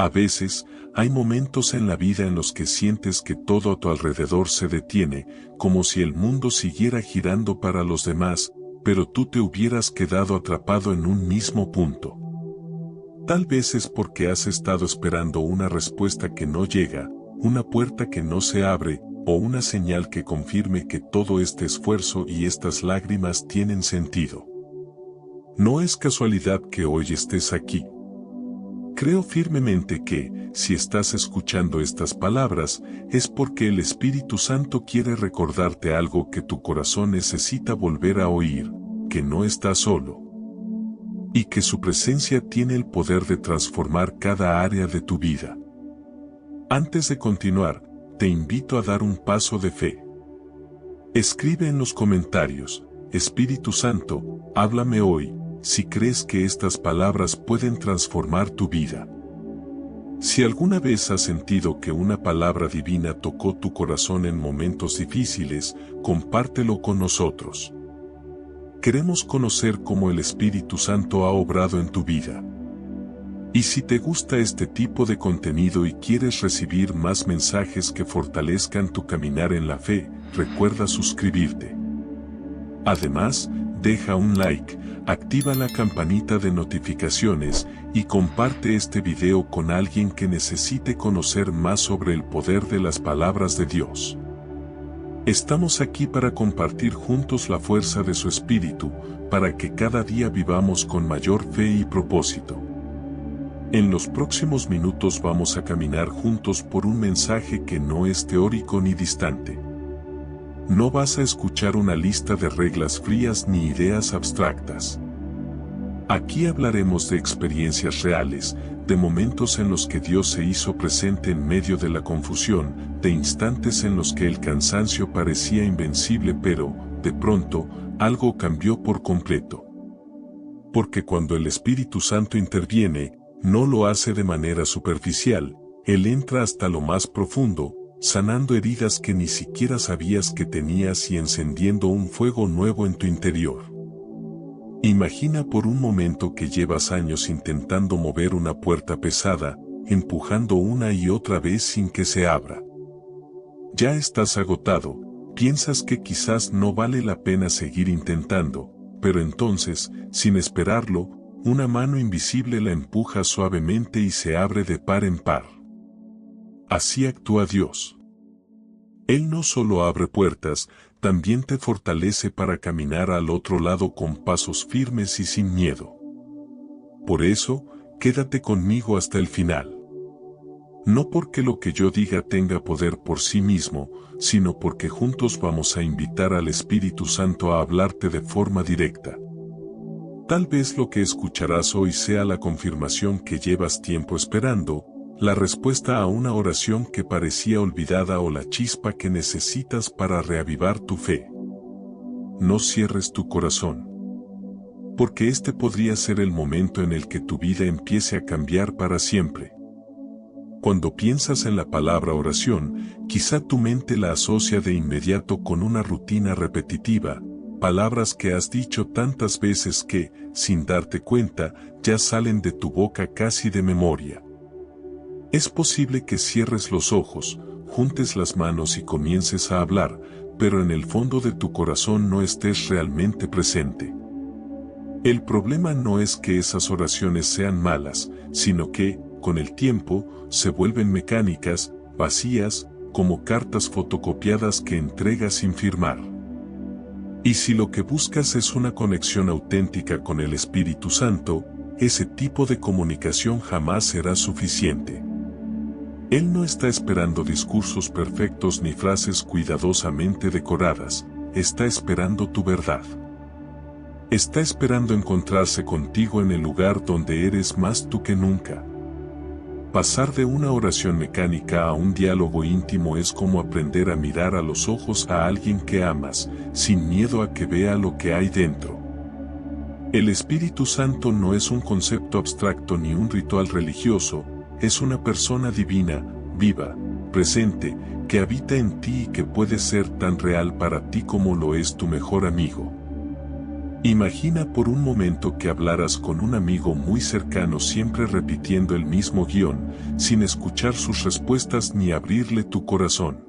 A veces, hay momentos en la vida en los que sientes que todo a tu alrededor se detiene, como si el mundo siguiera girando para los demás, pero tú te hubieras quedado atrapado en un mismo punto. Tal vez es porque has estado esperando una respuesta que no llega, una puerta que no se abre, o una señal que confirme que todo este esfuerzo y estas lágrimas tienen sentido. No es casualidad que hoy estés aquí. Creo firmemente que, si estás escuchando estas palabras, es porque el Espíritu Santo quiere recordarte algo que tu corazón necesita volver a oír, que no estás solo. Y que su presencia tiene el poder de transformar cada área de tu vida. Antes de continuar, te invito a dar un paso de fe. Escribe en los comentarios, Espíritu Santo, háblame hoy, si crees que estas palabras pueden transformar tu vida. Si alguna vez has sentido que una palabra divina tocó tu corazón en momentos difíciles, compártelo con nosotros. Queremos conocer cómo el Espíritu Santo ha obrado en tu vida. Y si te gusta este tipo de contenido y quieres recibir más mensajes que fortalezcan tu caminar en la fe, recuerda suscribirte. Además, deja un like, activa la campanita de notificaciones y comparte este video con alguien que necesite conocer más sobre el poder de las palabras de Dios. Estamos aquí para compartir juntos la fuerza de su Espíritu, para que cada día vivamos con mayor fe y propósito. En los próximos minutos vamos a caminar juntos por un mensaje que no es teórico ni distante. No vas a escuchar una lista de reglas frías ni ideas abstractas. Aquí hablaremos de experiencias reales, de momentos en los que Dios se hizo presente en medio de la confusión, de instantes en los que el cansancio parecía invencible pero, de pronto, algo cambió por completo. Porque cuando el Espíritu Santo interviene, no lo hace de manera superficial, Él entra hasta lo más profundo, sanando heridas que ni siquiera sabías que tenías y encendiendo un fuego nuevo en tu interior. Imagina por un momento que llevas años intentando mover una puerta pesada, empujando una y otra vez sin que se abra. Ya estás agotado, piensas que quizás no vale la pena seguir intentando, pero entonces, sin esperarlo, una mano invisible la empuja suavemente y se abre de par en par. Así actúa Dios. Él no solo abre puertas, también te fortalece para caminar al otro lado con pasos firmes y sin miedo. Por eso, quédate conmigo hasta el final. No porque lo que yo diga tenga poder por sí mismo, sino porque juntos vamos a invitar al Espíritu Santo a hablarte de forma directa. Tal vez lo que escucharás hoy sea la confirmación que llevas tiempo esperando, la respuesta a una oración que parecía olvidada o la chispa que necesitas para reavivar tu fe. No cierres tu corazón. Porque este podría ser el momento en el que tu vida empiece a cambiar para siempre. Cuando piensas en la palabra oración, quizá tu mente la asocia de inmediato con una rutina repetitiva, palabras que has dicho tantas veces que, sin darte cuenta, ya salen de tu boca casi de memoria. Es posible que cierres los ojos, juntes las manos y comiences a hablar, pero en el fondo de tu corazón no estés realmente presente. El problema no es que esas oraciones sean malas, sino que, con el tiempo, se vuelven mecánicas, vacías, como cartas fotocopiadas que entregas sin firmar. Y si lo que buscas es una conexión auténtica con el Espíritu Santo, ese tipo de comunicación jamás será suficiente. Él no está esperando discursos perfectos ni frases cuidadosamente decoradas, está esperando tu verdad. Está esperando encontrarse contigo en el lugar donde eres más tú que nunca. Pasar de una oración mecánica a un diálogo íntimo es como aprender a mirar a los ojos a alguien que amas, sin miedo a que vea lo que hay dentro. El Espíritu Santo no es un concepto abstracto ni un ritual religioso, es una persona divina, viva, presente, que habita en ti y que puede ser tan real para ti como lo es tu mejor amigo. Imagina por un momento que hablaras con un amigo muy cercano siempre repitiendo el mismo guión, sin escuchar sus respuestas ni abrirle tu corazón.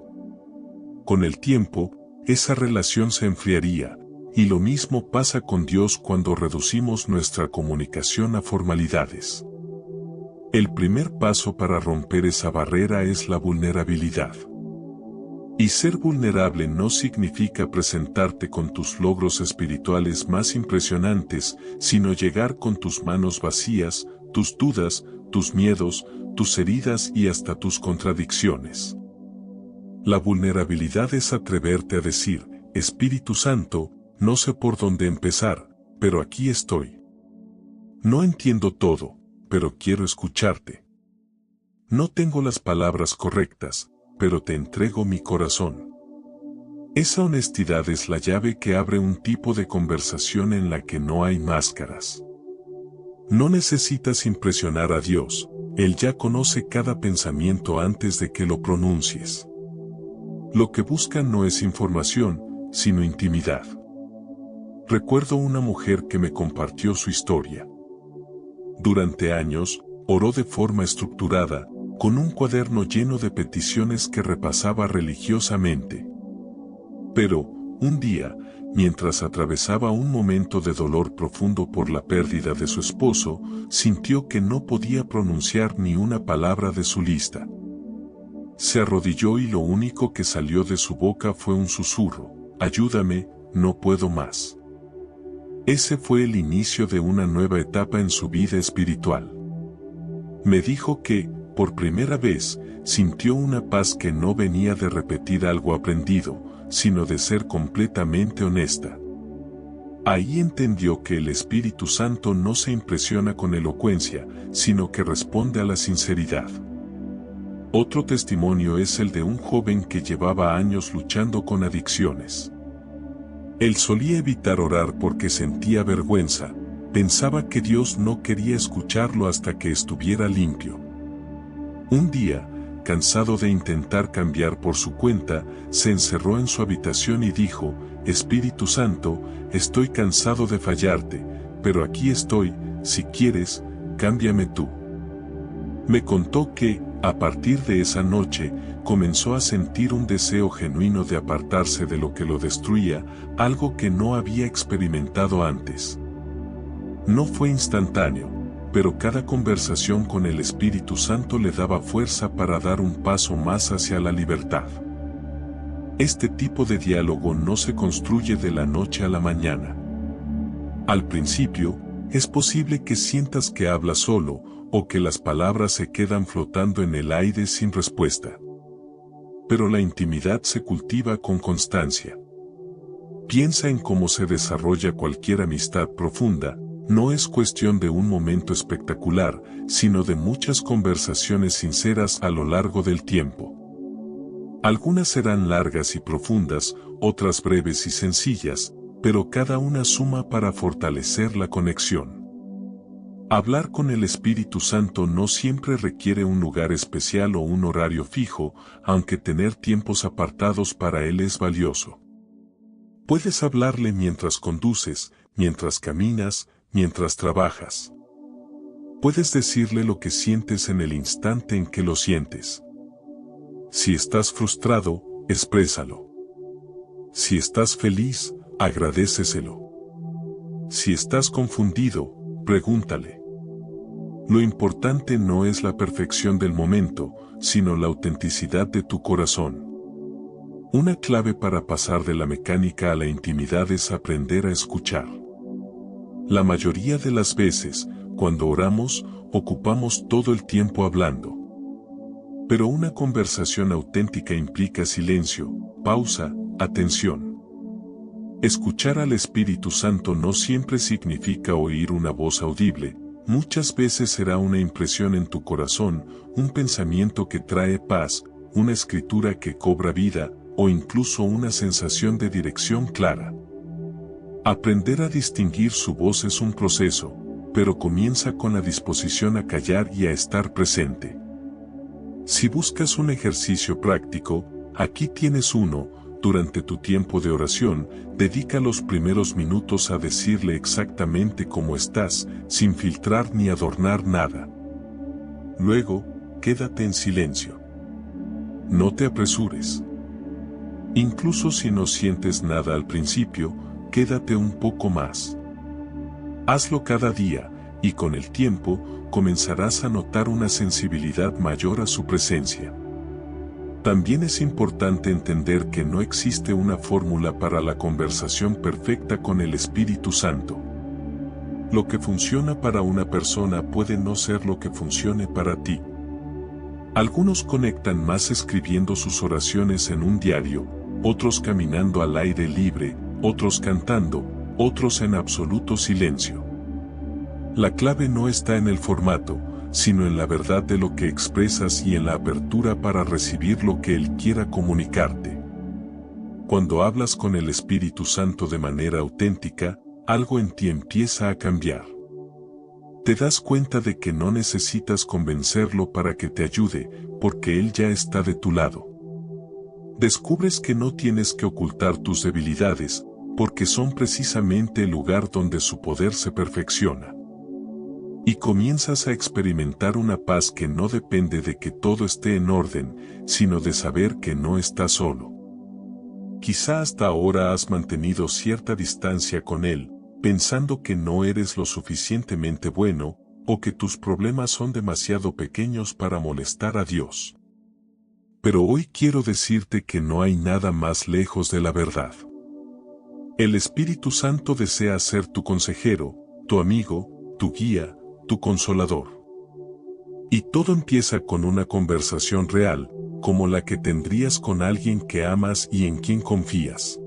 Con el tiempo, esa relación se enfriaría, y lo mismo pasa con Dios cuando reducimos nuestra comunicación a formalidades. El primer paso para romper esa barrera es la vulnerabilidad. Y ser vulnerable no significa presentarte con tus logros espirituales más impresionantes, sino llegar con tus manos vacías, tus dudas, tus miedos, tus heridas y hasta tus contradicciones. La vulnerabilidad es atreverte a decir, Espíritu Santo, no sé por dónde empezar, pero aquí estoy. No entiendo todo, pero quiero escucharte. No tengo las palabras correctas, pero te entrego mi corazón. Esa honestidad es la llave que abre un tipo de conversación en la que no hay máscaras. No necesitas impresionar a Dios, Él ya conoce cada pensamiento antes de que lo pronuncies. Lo que busca no es información, sino intimidad. Recuerdo una mujer que me compartió su historia. Durante años, oró de forma estructurada, con un cuaderno lleno de peticiones que repasaba religiosamente. Pero, un día, mientras atravesaba un momento de dolor profundo por la pérdida de su esposo, sintió que no podía pronunciar ni una palabra de su lista. Se arrodilló y lo único que salió de su boca fue un susurro: ayúdame, no puedo más. Ese fue el inicio de una nueva etapa en su vida espiritual. Me dijo que, por primera vez, sintió una paz que no venía de repetir algo aprendido, sino de ser completamente honesta. Ahí entendió que el Espíritu Santo no se impresiona con elocuencia, sino que responde a la sinceridad. Otro testimonio es el de un joven que llevaba años luchando con adicciones. Él solía evitar orar porque sentía vergüenza, pensaba que Dios no quería escucharlo hasta que estuviera limpio. Un día, cansado de intentar cambiar por su cuenta, se encerró en su habitación y dijo: Espíritu Santo, estoy cansado de fallarte, pero aquí estoy, si quieres, cámbiame tú. Me contó que, a partir de esa noche, comenzó a sentir un deseo genuino de apartarse de lo que lo destruía, algo que no había experimentado antes. No fue instantáneo, pero cada conversación con el Espíritu Santo le daba fuerza para dar un paso más hacia la libertad. Este tipo de diálogo no se construye de la noche a la mañana. Al principio, es posible que sientas que hablas solo, o que las palabras se quedan flotando en el aire sin respuesta. Pero la intimidad se cultiva con constancia. Piensa en cómo se desarrolla cualquier amistad profunda. No es cuestión de un momento espectacular, sino de muchas conversaciones sinceras a lo largo del tiempo. Algunas serán largas y profundas, otras breves y sencillas, pero cada una suma para fortalecer la conexión. Hablar con el Espíritu Santo no siempre requiere un lugar especial o un horario fijo, aunque tener tiempos apartados para él es valioso. Puedes hablarle mientras conduces, mientras caminas, mientras trabajas. Puedes decirle lo que sientes en el instante en que lo sientes. Si estás frustrado, exprésalo. Si estás feliz, agradéceselo. Si estás confundido, pregúntale. Lo importante no es la perfección del momento, sino la autenticidad de tu corazón. Una clave para pasar de la mecánica a la intimidad es aprender a escuchar. La mayoría de las veces, cuando oramos, ocupamos todo el tiempo hablando. Pero una conversación auténtica implica silencio, pausa, atención. Escuchar al Espíritu Santo no siempre significa oír una voz audible, muchas veces será una impresión en tu corazón, un pensamiento que trae paz, una escritura que cobra vida, o incluso una sensación de dirección clara. Aprender a distinguir su voz es un proceso, pero comienza con la disposición a callar y a estar presente. Si buscas un ejercicio práctico, aquí tienes uno: durante tu tiempo de oración, dedica los primeros minutos a decirle exactamente cómo estás, sin filtrar ni adornar nada. Luego, quédate en silencio. No te apresures. Incluso si no sientes nada al principio, quédate un poco más. Hazlo cada día, y con el tiempo, comenzarás a notar una sensibilidad mayor a su presencia. También es importante entender que no existe una fórmula para la conversación perfecta con el Espíritu Santo. Lo que funciona para una persona puede no ser lo que funcione para ti. Algunos conectan más escribiendo sus oraciones en un diario, otros caminando al aire libre, otros cantando, otros en absoluto silencio. La clave no está en el formato, sino en la verdad de lo que expresas y en la apertura para recibir lo que Él quiera comunicarte. Cuando hablas con el Espíritu Santo de manera auténtica, algo en ti empieza a cambiar. Te das cuenta de que no necesitas convencerlo para que te ayude, porque Él ya está de tu lado. Descubres que no tienes que ocultar tus debilidades, porque son precisamente el lugar donde su poder se perfecciona. Y comienzas a experimentar una paz que no depende de que todo esté en orden, sino de saber que no estás solo. Quizá hasta ahora has mantenido cierta distancia con Él, pensando que no eres lo suficientemente bueno, o que tus problemas son demasiado pequeños para molestar a Dios. Pero hoy quiero decirte que no hay nada más lejos de la verdad. El Espíritu Santo desea ser tu consejero, tu amigo, tu guía, tu consolador. Y todo empieza con una conversación real, como la que tendrías con alguien que amas y en quien confías.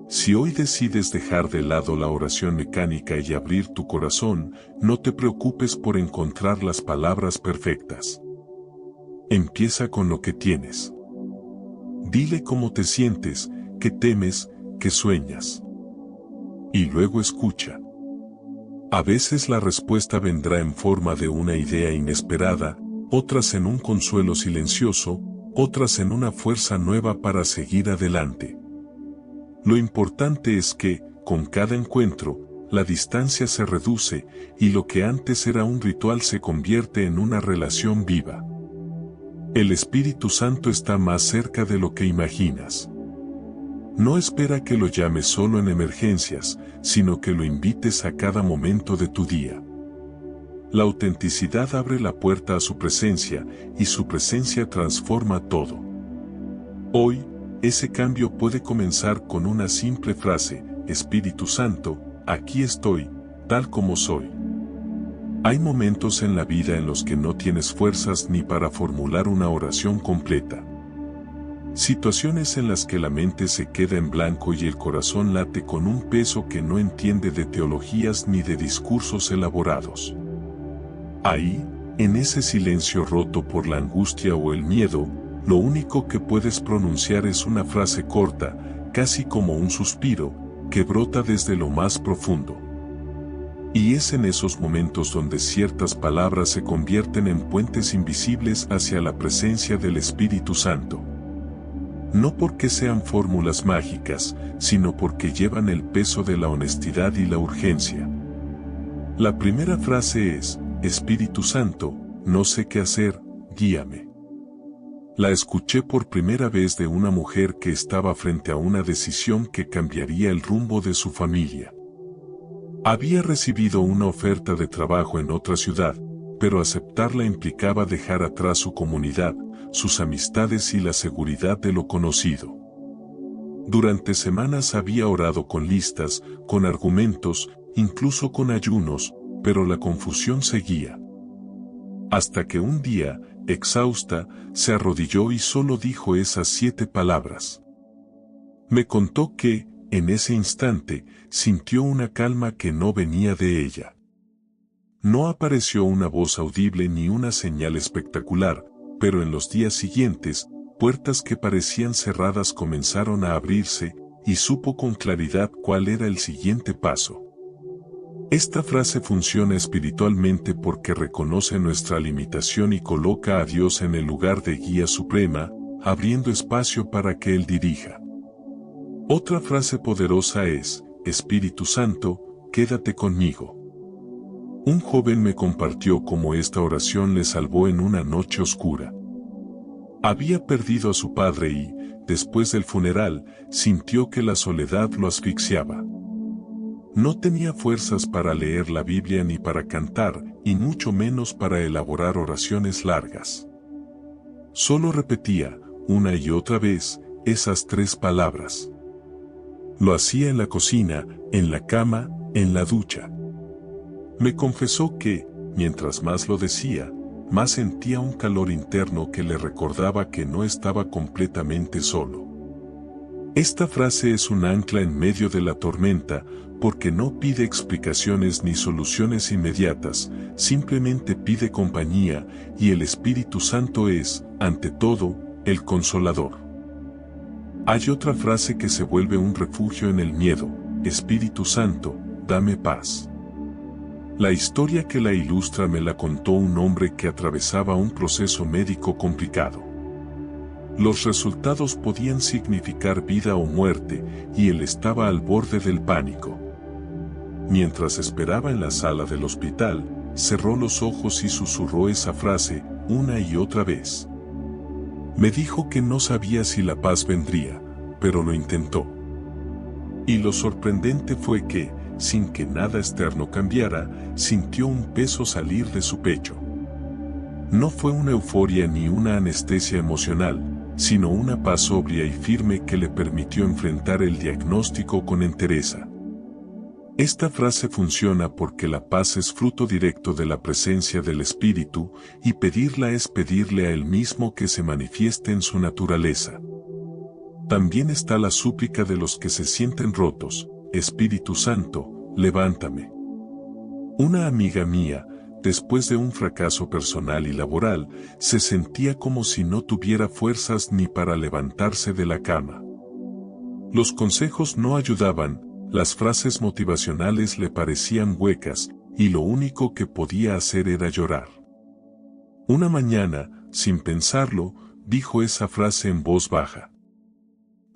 Si hoy decides dejar de lado la oración mecánica y abrir tu corazón, no te preocupes por encontrar las palabras perfectas. Empieza con lo que tienes. Dile cómo te sientes, qué temes, qué sueñas. Y luego escucha. A veces la respuesta vendrá en forma de una idea inesperada, otras en un consuelo silencioso, otras en una fuerza nueva para seguir adelante. Lo importante es que, con cada encuentro, la distancia se reduce y lo que antes era un ritual se convierte en una relación viva. El Espíritu Santo está más cerca de lo que imaginas. No espera que lo llames solo en emergencias, sino que lo invites a cada momento de tu día. La autenticidad abre la puerta a su presencia, y su presencia transforma todo. Hoy, ese cambio puede comenzar con una simple frase: Espíritu Santo, aquí estoy, tal como soy. Hay momentos en la vida en los que no tienes fuerzas ni para formular una oración completa. Situaciones en las que la mente se queda en blanco y el corazón late con un peso que no entiende de teologías ni de discursos elaborados. Ahí, en ese silencio roto por la angustia o el miedo, lo único que puedes pronunciar es una frase corta, casi como un suspiro, que brota desde lo más profundo. Y es en esos momentos donde ciertas palabras se convierten en puentes invisibles hacia la presencia del Espíritu Santo. No porque sean fórmulas mágicas, sino porque llevan el peso de la honestidad y la urgencia. La primera frase es: Espíritu Santo, no sé qué hacer, guíame. La escuché por primera vez de una mujer que estaba frente a una decisión que cambiaría el rumbo de su familia. Había recibido una oferta de trabajo en otra ciudad, pero aceptarla implicaba dejar atrás su comunidad, sus amistades y la seguridad de lo conocido. Durante semanas había orado con listas, con argumentos, incluso con ayunos, pero la confusión seguía. Hasta que un día, exhausta, se arrodilló y solo dijo esas 7 palabras. Me contó que, en ese instante, sintió una calma que no venía de ella. No apareció una voz audible ni una señal espectacular, pero en los días siguientes, puertas que parecían cerradas comenzaron a abrirse, y supo con claridad cuál era el siguiente paso. Esta frase funciona espiritualmente porque reconoce nuestra limitación y coloca a Dios en el lugar de guía suprema, abriendo espacio para que Él dirija. Otra frase poderosa es, Espíritu Santo, quédate conmigo. Un joven me compartió cómo esta oración le salvó en una noche oscura. Había perdido a su padre y, después del funeral, sintió que la soledad lo asfixiaba. No tenía fuerzas para leer la Biblia ni para cantar, y mucho menos para elaborar oraciones largas. Solo repetía, una y otra vez, esas 3 palabras. Lo hacía en la cocina, en la cama, en la ducha. Me confesó que, mientras más lo decía, más sentía un calor interno que le recordaba que no estaba completamente solo. Esta frase es un ancla en medio de la tormenta, porque no pide explicaciones ni soluciones inmediatas, simplemente pide compañía, y el Espíritu Santo es, ante todo, el Consolador. Hay otra frase que se vuelve un refugio en el miedo, Espíritu Santo, dame paz. La historia que la ilustra me la contó un hombre que atravesaba un proceso médico complicado. Los resultados podían significar vida o muerte, y él estaba al borde del pánico. Mientras esperaba en la sala del hospital, cerró los ojos y susurró esa frase, una y otra vez. Me dijo que no sabía si la paz vendría, pero lo intentó. Y lo sorprendente fue que, sin que nada externo cambiara, sintió un peso salir de su pecho. No fue una euforia ni una anestesia emocional, sino una paz sobria y firme que le permitió enfrentar el diagnóstico con entereza. Esta frase funciona porque la paz es fruto directo de la presencia del Espíritu, y pedirla es pedirle a Él mismo que se manifieste en su naturaleza. También está la súplica de los que se sienten rotos, Espíritu Santo, levántame. Una amiga mía, después de un fracaso personal y laboral, se sentía como si no tuviera fuerzas ni para levantarse de la cama. Los consejos no ayudaban, las frases motivacionales le parecían huecas, y lo único que podía hacer era llorar. Una mañana, sin pensarlo, dijo esa frase en voz baja.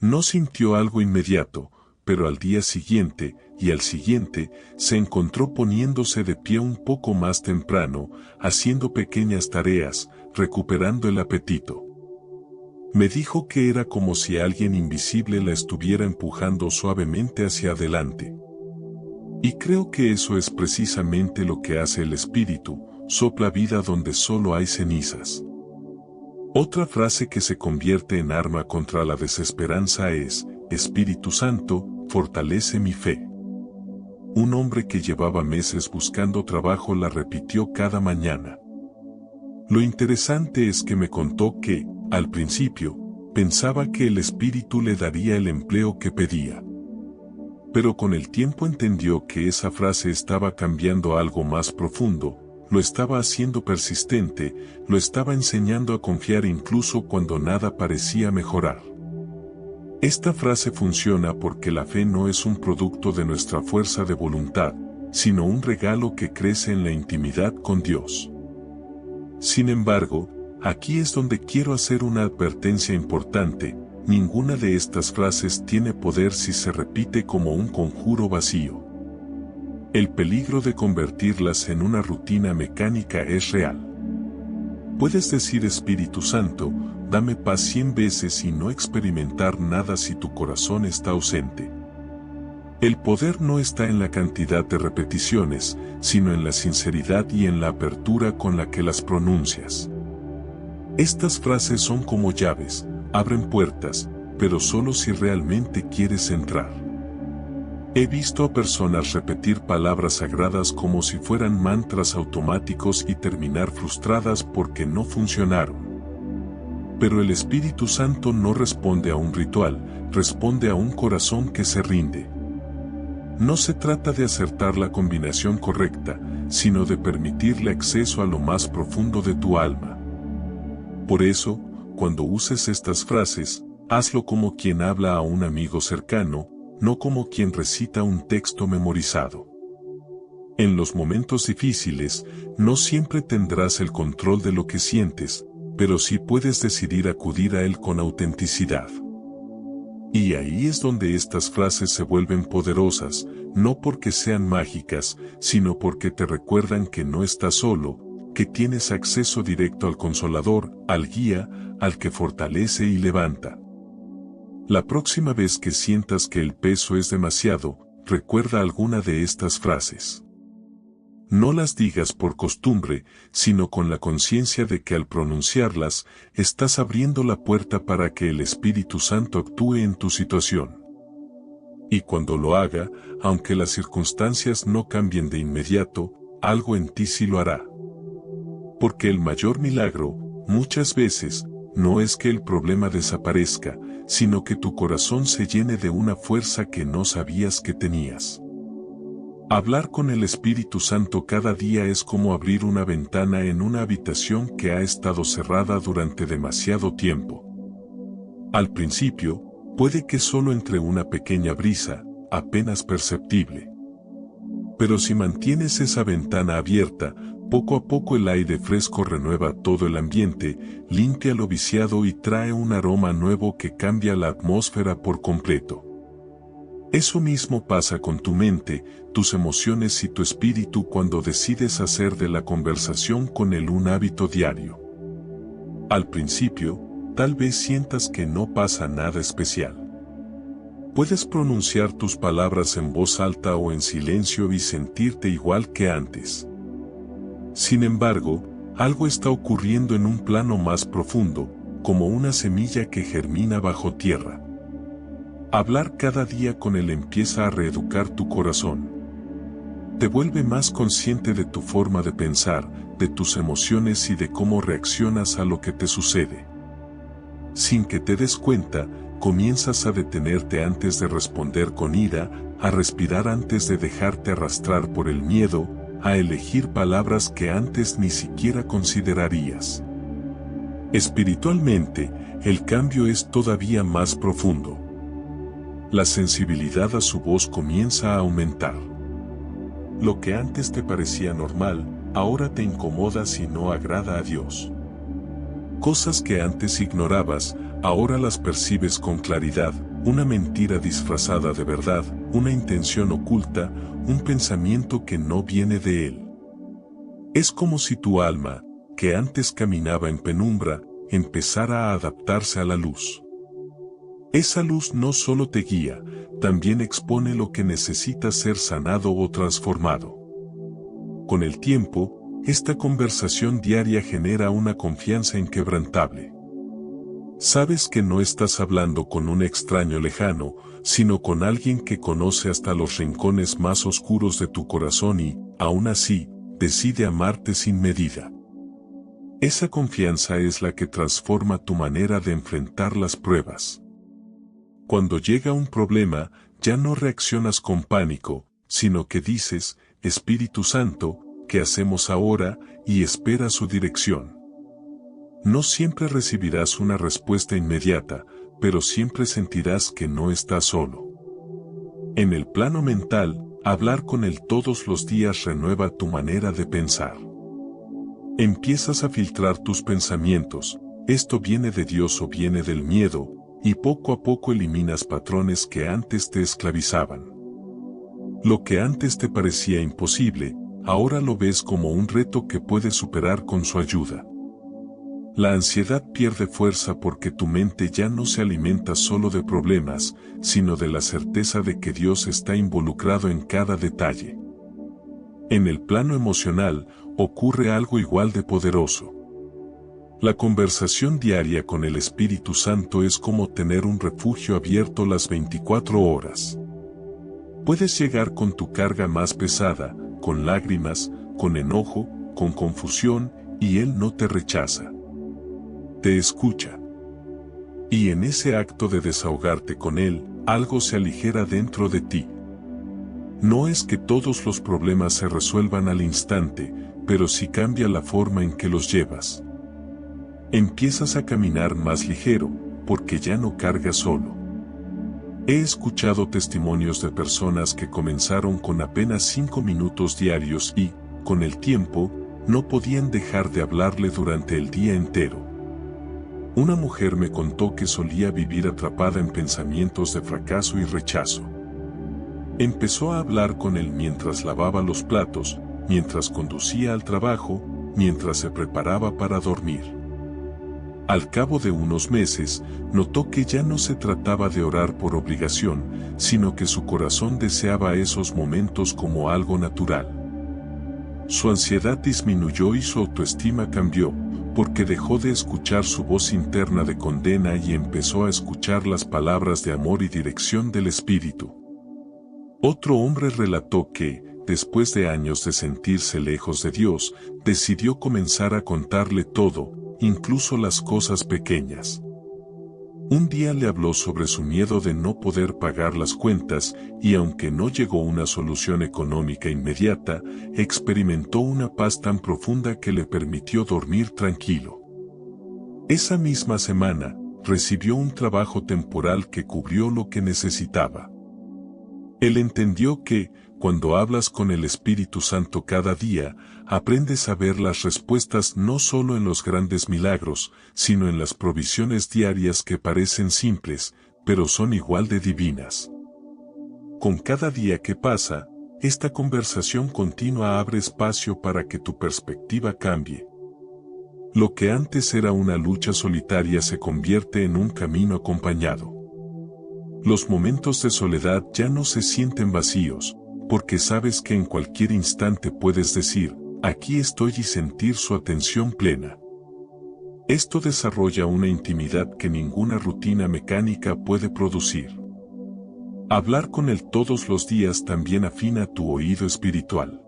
No sintió algo inmediato, pero al día siguiente, y al siguiente, se encontró poniéndose de pie un poco más temprano, haciendo pequeñas tareas, recuperando el apetito. Me dijo que era como si alguien invisible la estuviera empujando suavemente hacia adelante. Y creo que eso es precisamente lo que hace el Espíritu, sopla vida donde solo hay cenizas. Otra frase que se convierte en arma contra la desesperanza es, Espíritu Santo, fortalece mi fe. Un hombre que llevaba meses buscando trabajo la repitió cada mañana. Lo interesante es que me contó que, al principio, pensaba que el Espíritu le daría el empleo que pedía. Pero con el tiempo entendió que esa frase estaba cambiando algo más profundo, lo estaba haciendo persistente, lo estaba enseñando a confiar incluso cuando nada parecía mejorar. Esta frase funciona porque la fe no es un producto de nuestra fuerza de voluntad, sino un regalo que crece en la intimidad con Dios. Sin embargo, aquí es donde quiero hacer una advertencia importante: ninguna de estas frases tiene poder si se repite como un conjuro vacío. El peligro de convertirlas en una rutina mecánica es real. Puedes decir Espíritu Santo, dame paz 100 veces y no experimentar nada si tu corazón está ausente. El poder no está en la cantidad de repeticiones, sino en la sinceridad y en la apertura con la que las pronuncias. Estas frases son como llaves, abren puertas, pero solo si realmente quieres entrar. He visto a personas repetir palabras sagradas como si fueran mantras automáticos y terminar frustradas porque no funcionaron. Pero el Espíritu Santo no responde a un ritual, responde a un corazón que se rinde. No se trata de acertar la combinación correcta, sino de permitirle acceso a lo más profundo de tu alma. Por eso, cuando uses estas frases, hazlo como quien habla a un amigo cercano, no como quien recita un texto memorizado. En los momentos difíciles, no siempre tendrás el control de lo que sientes, pero sí puedes decidir acudir a Él con autenticidad. Y ahí es donde estas frases se vuelven poderosas, no porque sean mágicas, sino porque te recuerdan que no estás solo, que tienes acceso directo al Consolador, al Guía, al que fortalece y levanta. La próxima vez que sientas que el peso es demasiado, recuerda alguna de estas frases. No las digas por costumbre, sino con la conciencia de que al pronunciarlas, estás abriendo la puerta para que el Espíritu Santo actúe en tu situación. Y cuando lo haga, aunque las circunstancias no cambien de inmediato, algo en ti sí lo hará. Porque el mayor milagro, muchas veces, no es que el problema desaparezca, sino que tu corazón se llene de una fuerza que no sabías que tenías. Hablar con el Espíritu Santo cada día es como abrir una ventana en una habitación que ha estado cerrada durante demasiado tiempo. Al principio, puede que solo entre una pequeña brisa, apenas perceptible. Pero si mantienes esa ventana abierta, poco a poco el aire fresco renueva todo el ambiente, limpia lo viciado y trae un aroma nuevo que cambia la atmósfera por completo. Eso mismo pasa con tu mente, tus emociones y tu espíritu cuando decides hacer de la conversación con él un hábito diario. Al principio, tal vez sientas que no pasa nada especial. Puedes pronunciar tus palabras en voz alta o en silencio y sentirte igual que antes. Sin embargo, algo está ocurriendo en un plano más profundo, como una semilla que germina bajo tierra. Hablar cada día con él empieza a reeducar tu corazón. Te vuelve más consciente de tu forma de pensar, de tus emociones y de cómo reaccionas a lo que te sucede. Sin que te des cuenta, comienzas a detenerte antes de responder con ira, a respirar antes de dejarte arrastrar por el miedo, a elegir palabras que antes ni siquiera considerarías. Espiritualmente, el cambio es todavía más profundo. La sensibilidad a su voz comienza a aumentar. Lo que antes te parecía normal, ahora te incomoda si no agrada a Dios. Cosas que antes ignorabas, ahora las percibes con claridad, una mentira disfrazada de verdad, una intención oculta, un pensamiento que no viene de Él. Es como si tu alma, que antes caminaba en penumbra, empezara a adaptarse a la luz. Esa luz no solo te guía, también expone lo que necesita ser sanado o transformado. Con el tiempo, esta conversación diaria genera una confianza inquebrantable. Sabes que no estás hablando con un extraño lejano, sino con alguien que conoce hasta los rincones más oscuros de tu corazón y, aún así, decide amarte sin medida. Esa confianza es la que transforma tu manera de enfrentar las pruebas. Cuando llega un problema, ya no reaccionas con pánico, sino que dices, Espíritu Santo, ¿qué hacemos ahora? Y espera su dirección. No siempre recibirás una respuesta inmediata, pero siempre sentirás que no estás solo. En el plano mental, hablar con Él todos los días renueva tu manera de pensar. Empiezas a filtrar tus pensamientos, esto viene de Dios o viene del miedo, y poco a poco eliminas patrones que antes te esclavizaban. Lo que antes te parecía imposible, ahora lo ves como un reto que puedes superar con su ayuda. La ansiedad pierde fuerza porque tu mente ya no se alimenta solo de problemas, sino de la certeza de que Dios está involucrado en cada detalle. En el plano emocional, ocurre algo igual de poderoso. La conversación diaria con el Espíritu Santo es como tener un refugio abierto las 24 horas. Puedes llegar con tu carga más pesada, con lágrimas, con enojo, con confusión, y Él no te rechaza. Te escucha. Y en ese acto de desahogarte con Él, algo se aligera dentro de ti. No es que todos los problemas se resuelvan al instante, pero sí cambia la forma en que los llevas. Empiezas a caminar más ligero, porque ya no cargas solo. He escuchado testimonios de personas que comenzaron con apenas 5 minutos diarios y, con el tiempo, no podían dejar de hablarle durante el día entero. Una mujer me contó que solía vivir atrapada en pensamientos de fracaso y rechazo. Empezó a hablar con él mientras lavaba los platos, mientras conducía al trabajo, mientras se preparaba para dormir. Al cabo de unos meses, notó que ya no se trataba de orar por obligación, sino que su corazón deseaba esos momentos como algo natural. Su ansiedad disminuyó y su autoestima cambió, porque dejó de escuchar su voz interna de condena y empezó a escuchar las palabras de amor y dirección del Espíritu. Otro hombre relató que, después de años de sentirse lejos de Dios, decidió comenzar a contarle todo, incluso las cosas pequeñas. Un día le habló sobre su miedo de no poder pagar las cuentas y aunque no llegó una solución económica inmediata, experimentó una paz tan profunda que le permitió dormir tranquilo. Esa misma semana, recibió un trabajo temporal que cubrió lo que necesitaba. Él entendió que, cuando hablas con el Espíritu Santo cada día, aprendes a ver las respuestas no solo en los grandes milagros, sino en las provisiones diarias que parecen simples, pero son igual de divinas. Con cada día que pasa, esta conversación continua abre espacio para que tu perspectiva cambie. Lo que antes era una lucha solitaria se convierte en un camino acompañado. Los momentos de soledad ya no se sienten vacíos, porque sabes que en cualquier instante puedes decir, aquí estoy y sentir su atención plena. Esto desarrolla una intimidad que ninguna rutina mecánica puede producir. Hablar con él todos los días también afina tu oído espiritual.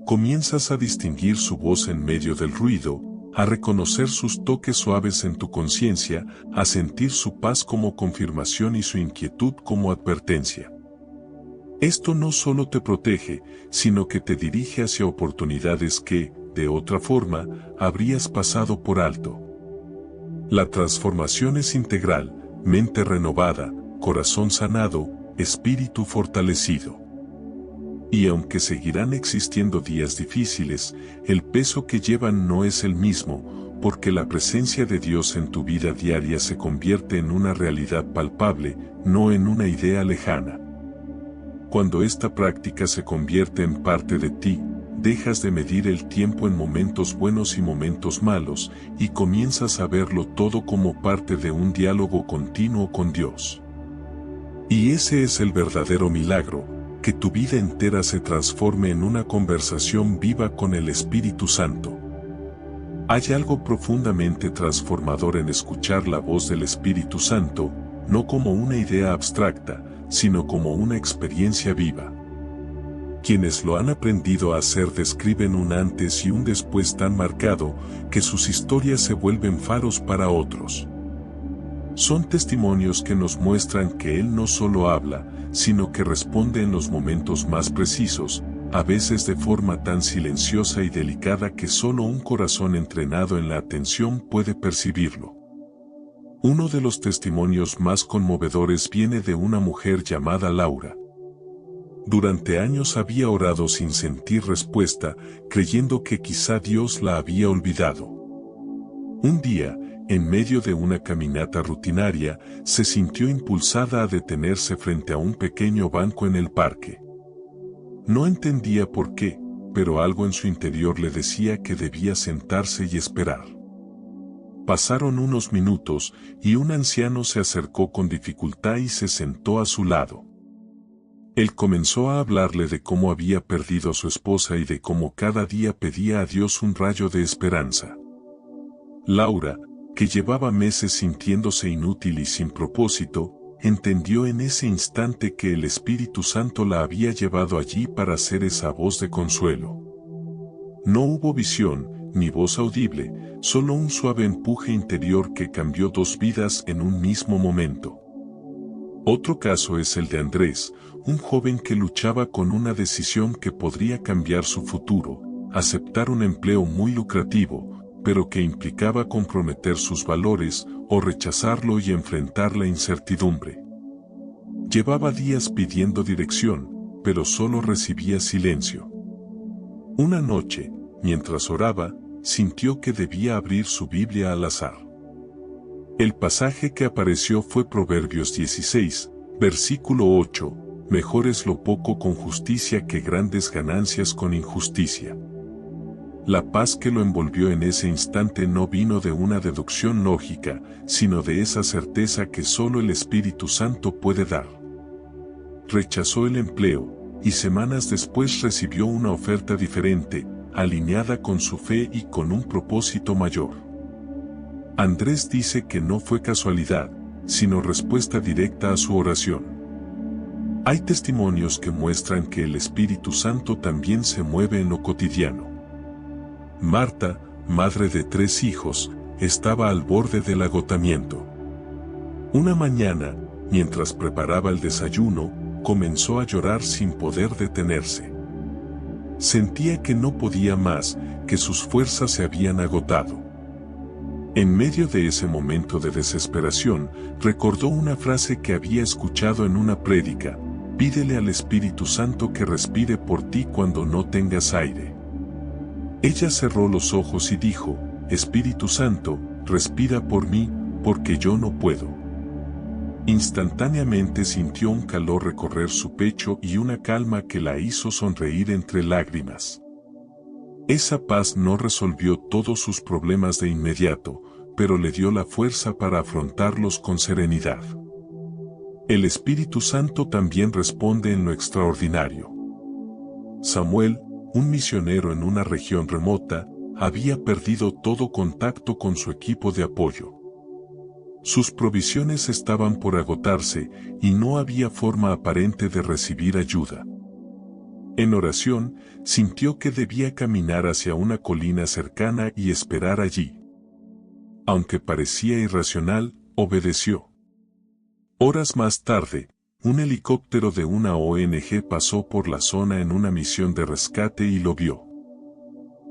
Comienzas a distinguir su voz en medio del ruido, a reconocer sus toques suaves en tu conciencia, a sentir su paz como confirmación y su inquietud como advertencia. Esto no solo te protege, sino que te dirige hacia oportunidades que, de otra forma, habrías pasado por alto. La transformación es integral, mente renovada, corazón sanado, espíritu fortalecido. Y aunque seguirán existiendo días difíciles, el peso que llevan no es el mismo, porque la presencia de Dios en tu vida diaria se convierte en una realidad palpable, no en una idea lejana. Cuando esta práctica se convierte en parte de ti, dejas de medir el tiempo en momentos buenos y momentos malos, y comienzas a verlo todo como parte de un diálogo continuo con Dios. Y ese es el verdadero milagro, que tu vida entera se transforme en una conversación viva con el Espíritu Santo. Hay algo profundamente transformador en escuchar la voz del Espíritu Santo, no como una idea abstracta, sino como una experiencia viva. Quienes lo han aprendido a hacer describen un antes y un después tan marcado, que sus historias se vuelven faros para otros. Son testimonios que nos muestran que Él no solo habla, sino que responde en los momentos más precisos, a veces de forma tan silenciosa y delicada que solo un corazón entrenado en la atención puede percibirlo. Uno de los testimonios más conmovedores viene de una mujer llamada Laura. Durante años había orado sin sentir respuesta, creyendo que quizá Dios la había olvidado. Un día, en medio de una caminata rutinaria, se sintió impulsada a detenerse frente a un pequeño banco en el parque. No entendía por qué, pero algo en su interior le decía que debía sentarse y esperar. Pasaron unos minutos, y un anciano se acercó con dificultad y se sentó a su lado. Él comenzó a hablarle de cómo había perdido a su esposa y de cómo cada día pedía a Dios un rayo de esperanza. Laura, que llevaba meses sintiéndose inútil y sin propósito, entendió en ese instante que el Espíritu Santo la había llevado allí para ser esa voz de consuelo. No hubo visión, ni voz audible, solo un suave empuje interior que cambió dos vidas en un mismo momento. Otro caso es el de Andrés, un joven que luchaba con una decisión que podría cambiar su futuro, aceptar un empleo muy lucrativo, pero que implicaba comprometer sus valores, o rechazarlo y enfrentar la incertidumbre. Llevaba días pidiendo dirección, pero solo recibía silencio. Una noche, mientras oraba, sintió que debía abrir su Biblia al azar. El pasaje que apareció fue Proverbios 16, versículo 8, mejor es lo poco con justicia que grandes ganancias con injusticia. La paz que lo envolvió en ese instante no vino de una deducción lógica, sino de esa certeza que solo el Espíritu Santo puede dar. Rechazó el empleo, y semanas después recibió una oferta diferente, alineada con su fe y con un propósito mayor. Andrés dice que no fue casualidad, sino respuesta directa a su oración. Hay testimonios que muestran que el Espíritu Santo también se mueve en lo cotidiano. Marta, madre de 3 hijos, estaba al borde del agotamiento. Una mañana, mientras preparaba el desayuno, comenzó a llorar sin poder detenerse. Sentía que no podía más, que sus fuerzas se habían agotado. En medio de ese momento de desesperación, recordó una frase que había escuchado en una prédica: pídele al Espíritu Santo que respire por ti cuando no tengas aire. Ella cerró los ojos y dijo: Espíritu Santo, respira por mí, porque yo no puedo. Instantáneamente sintió un calor recorrer su pecho y una calma que la hizo sonreír entre lágrimas. Esa paz no resolvió todos sus problemas de inmediato, pero le dio la fuerza para afrontarlos con serenidad. El Espíritu Santo también responde en lo extraordinario. Samuel, un misionero en una región remota, había perdido todo contacto con su equipo de apoyo. Sus provisiones estaban por agotarse y no había forma aparente de recibir ayuda. En oración, sintió que debía caminar hacia una colina cercana y esperar allí. Aunque parecía irracional, obedeció. Horas más tarde, un helicóptero de una ONG pasó por la zona en una misión de rescate y lo vio.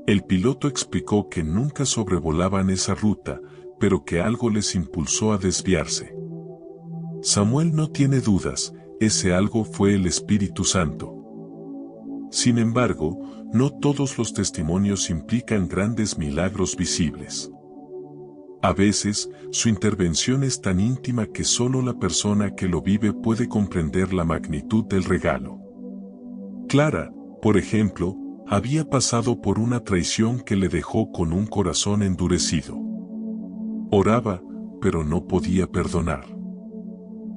El piloto explicó que nunca sobrevolaban esa ruta, pero que algo les impulsó a desviarse. Samuel no tiene dudas, ese algo fue el Espíritu Santo. Sin embargo, no todos los testimonios implican grandes milagros visibles. A veces, su intervención es tan íntima que solo la persona que lo vive puede comprender la magnitud del regalo. Clara, por ejemplo, había pasado por una traición que le dejó con un corazón endurecido. Oraba, pero no podía perdonar.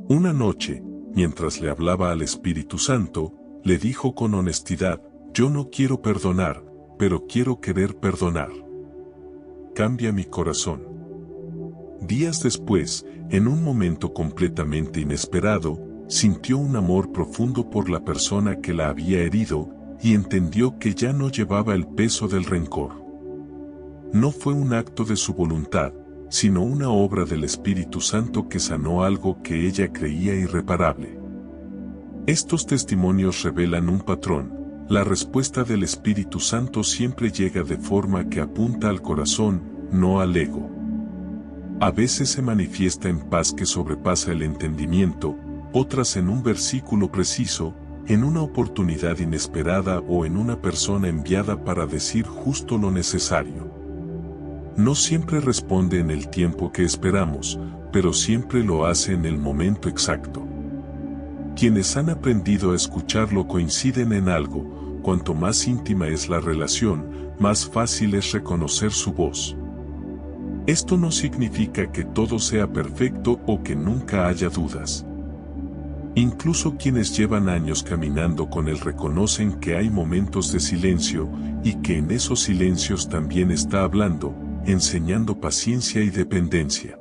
Una noche, mientras le hablaba al Espíritu Santo, le dijo con honestidad: yo no quiero perdonar, pero quiero querer perdonar. Cambia mi corazón. Días después, en un momento completamente inesperado, sintió un amor profundo por la persona que la había herido, y entendió que ya no llevaba el peso del rencor. No fue un acto de su voluntad, sino una obra del Espíritu Santo que sanó algo que ella creía irreparable. Estos testimonios revelan un patrón: la respuesta del Espíritu Santo siempre llega de forma que apunta al corazón, no al ego. A veces se manifiesta en paz que sobrepasa el entendimiento, otras en un versículo preciso, en una oportunidad inesperada o en una persona enviada para decir justo lo necesario. No siempre responde en el tiempo que esperamos, pero siempre lo hace en el momento exacto. Quienes han aprendido a escucharlo coinciden en algo: cuanto más íntima es la relación, más fácil es reconocer su voz. Esto no significa que todo sea perfecto o que nunca haya dudas. Incluso quienes llevan años caminando con él reconocen que hay momentos de silencio, y que en esos silencios también está hablando, enseñando paciencia y dependencia.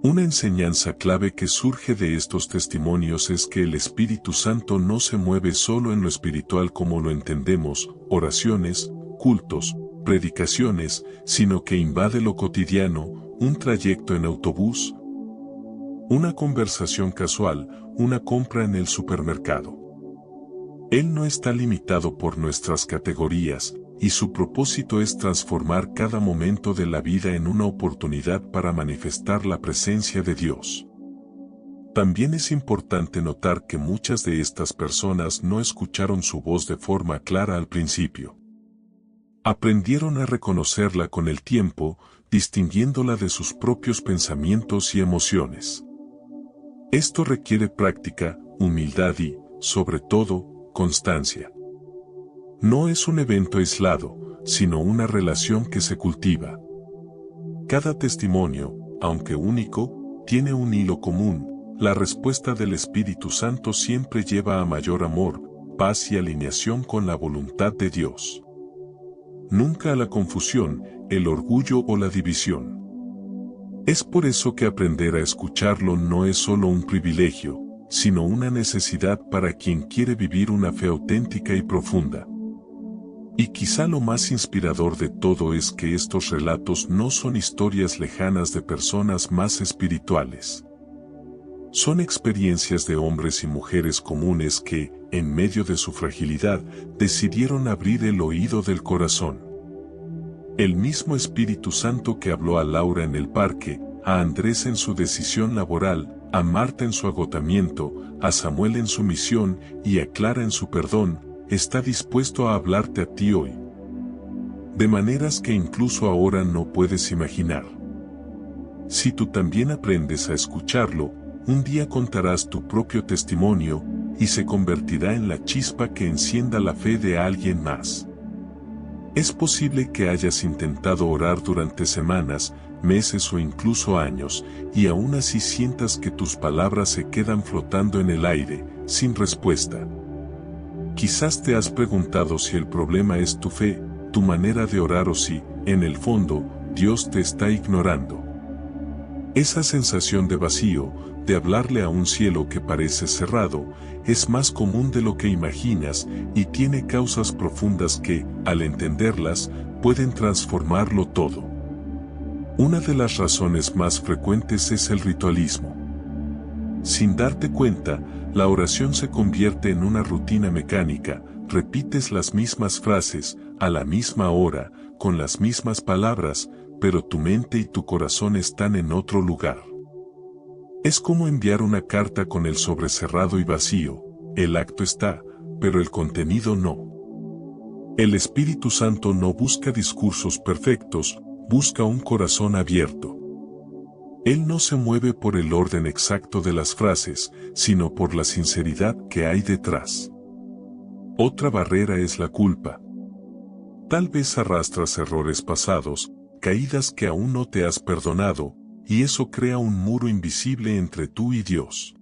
Una enseñanza clave que surge de estos testimonios es que el Espíritu Santo no se mueve solo en lo espiritual como lo entendemos, oraciones, cultos, predicaciones, sino que invade lo cotidiano, un trayecto en autobús, una conversación casual, una compra en el supermercado. Él no está limitado por nuestras categorías, y su propósito es transformar cada momento de la vida en una oportunidad para manifestar la presencia de Dios. También es importante notar que muchas de estas personas no escucharon su voz de forma clara al principio. Aprendieron a reconocerla con el tiempo, distinguiéndola de sus propios pensamientos y emociones. Esto requiere práctica, humildad y, sobre todo, constancia. No es un evento aislado, sino una relación que se cultiva. Cada testimonio, aunque único, tiene un hilo común. La respuesta del Espíritu Santo siempre lleva a mayor amor, paz y alineación con la voluntad de Dios. Nunca a la confusión, el orgullo o la división. Es por eso que aprender a escucharlo no es solo un privilegio, sino una necesidad para quien quiere vivir una fe auténtica y profunda. Y quizá lo más inspirador de todo es que estos relatos no son historias lejanas de personas más espirituales. Son experiencias de hombres y mujeres comunes que, en medio de su fragilidad, decidieron abrir el oído del corazón. El mismo Espíritu Santo que habló a Laura en el parque, a Andrés en su decisión laboral, a Marta en su agotamiento, a Samuel en su misión y a Clara en su perdón, está dispuesto a hablarte a ti hoy. De maneras que incluso ahora no puedes imaginar. Si tú también aprendes a escucharlo, un día contarás tu propio testimonio, y se convertirá en la chispa que encienda la fe de alguien más. Es posible que hayas intentado orar durante semanas, meses o incluso años, y aún así sientas que tus palabras se quedan flotando en el aire, sin respuesta. Quizás te has preguntado si el problema es tu fe, tu manera de orar o si, en el fondo, Dios te está ignorando. Esa sensación de vacío, de hablarle a un cielo que parece cerrado, es más común de lo que imaginas y tiene causas profundas que, al entenderlas, pueden transformarlo todo. Una de las razones más frecuentes es el ritualismo. Sin darte cuenta, la oración se convierte en una rutina mecánica, repites las mismas frases, a la misma hora, con las mismas palabras, pero tu mente y tu corazón están en otro lugar. Es como enviar una carta con el sobre cerrado y vacío, el acto está, pero el contenido no. El Espíritu Santo no busca discursos perfectos, busca un corazón abierto. Él no se mueve por el orden exacto de las frases, sino por la sinceridad que hay detrás. Otra barrera es la culpa. Tal vez arrastras errores pasados, caídas que aún no te has perdonado, y eso crea un muro invisible entre tú y Dios.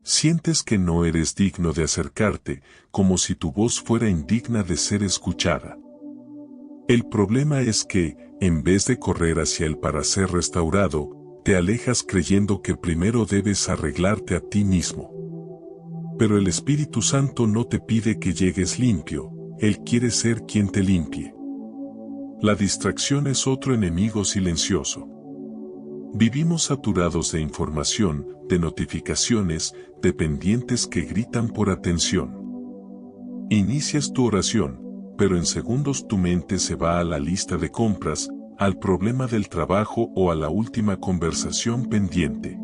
Sientes que no eres digno de acercarte, como si tu voz fuera indigna de ser escuchada. El problema es que, en vez de correr hacia Él para ser restaurado, te alejas creyendo que primero debes arreglarte a ti mismo. Pero el Espíritu Santo no te pide que llegues limpio, Él quiere ser quien te limpie. La distracción es otro enemigo silencioso. Vivimos saturados de información, de notificaciones, de pendientes que gritan por atención. Inicias tu oración, pero en segundos tu mente se va a la lista de compras, al problema del trabajo o a la última conversación pendiente.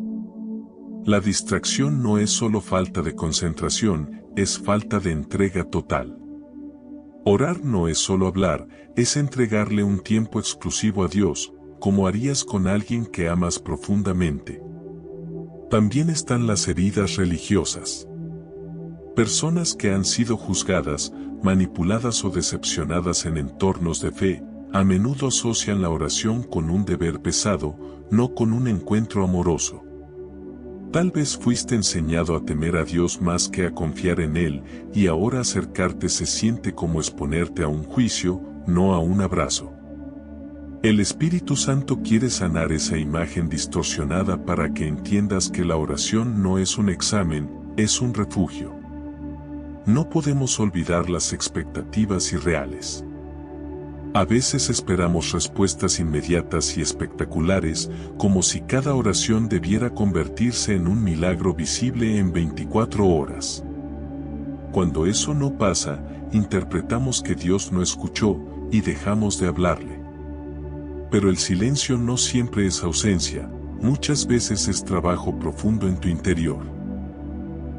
La distracción no es solo falta de concentración, es falta de entrega total. Orar no es solo hablar, es entregarle un tiempo exclusivo a Dios, como harías con alguien que amas profundamente. También están las heridas religiosas. Personas que han sido juzgadas, manipuladas o decepcionadas en entornos de fe, a menudo asocian la oración con un deber pesado, no con un encuentro amoroso. Tal vez fuiste enseñado a temer a Dios más que a confiar en Él, y ahora acercarte se siente como exponerte a un juicio, no a un abrazo. El Espíritu Santo quiere sanar esa imagen distorsionada para que entiendas que la oración no es un examen, es un refugio. No podemos olvidar las expectativas irreales. A veces esperamos respuestas inmediatas y espectaculares, como si cada oración debiera convertirse en un milagro visible en 24 horas. Cuando eso no pasa, interpretamos que Dios no escuchó y dejamos de hablarle. Pero el silencio no siempre es ausencia, muchas veces es trabajo profundo en tu interior.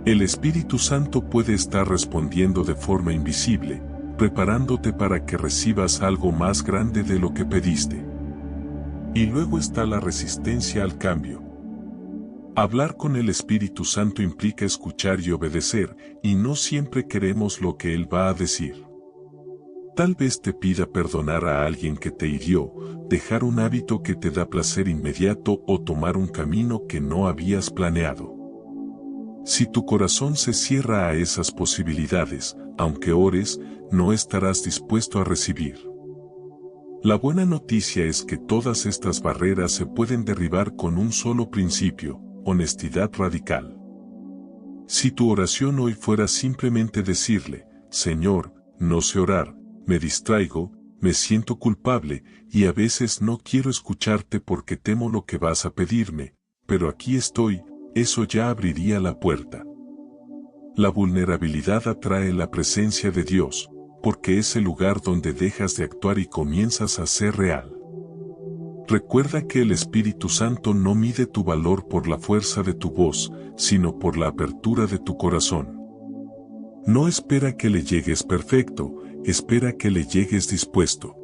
El Espíritu Santo puede estar respondiendo de forma invisible, preparándote para que recibas algo más grande de lo que pediste. Y luego está la resistencia al cambio. Hablar con el Espíritu Santo implica escuchar y obedecer, y no siempre queremos lo que Él va a decir. Tal vez te pida perdonar a alguien que te hirió, dejar un hábito que te da placer inmediato o tomar un camino que no habías planeado. Si tu corazón se cierra a esas posibilidades, aunque ores, no estarás dispuesto a recibir. La buena noticia es que todas estas barreras se pueden derribar con un solo principio: honestidad radical. Si tu oración hoy fuera simplemente decirle: Señor, no sé orar, me distraigo, me siento culpable, y a veces no quiero escucharte porque temo lo que vas a pedirme, pero aquí estoy, eso ya abriría la puerta. La vulnerabilidad atrae la presencia de Dios, porque es el lugar donde dejas de actuar y comienzas a ser real. Recuerda que el Espíritu Santo no mide tu valor por la fuerza de tu voz, sino por la apertura de tu corazón. No espera que le llegues perfecto, espera que le llegues dispuesto.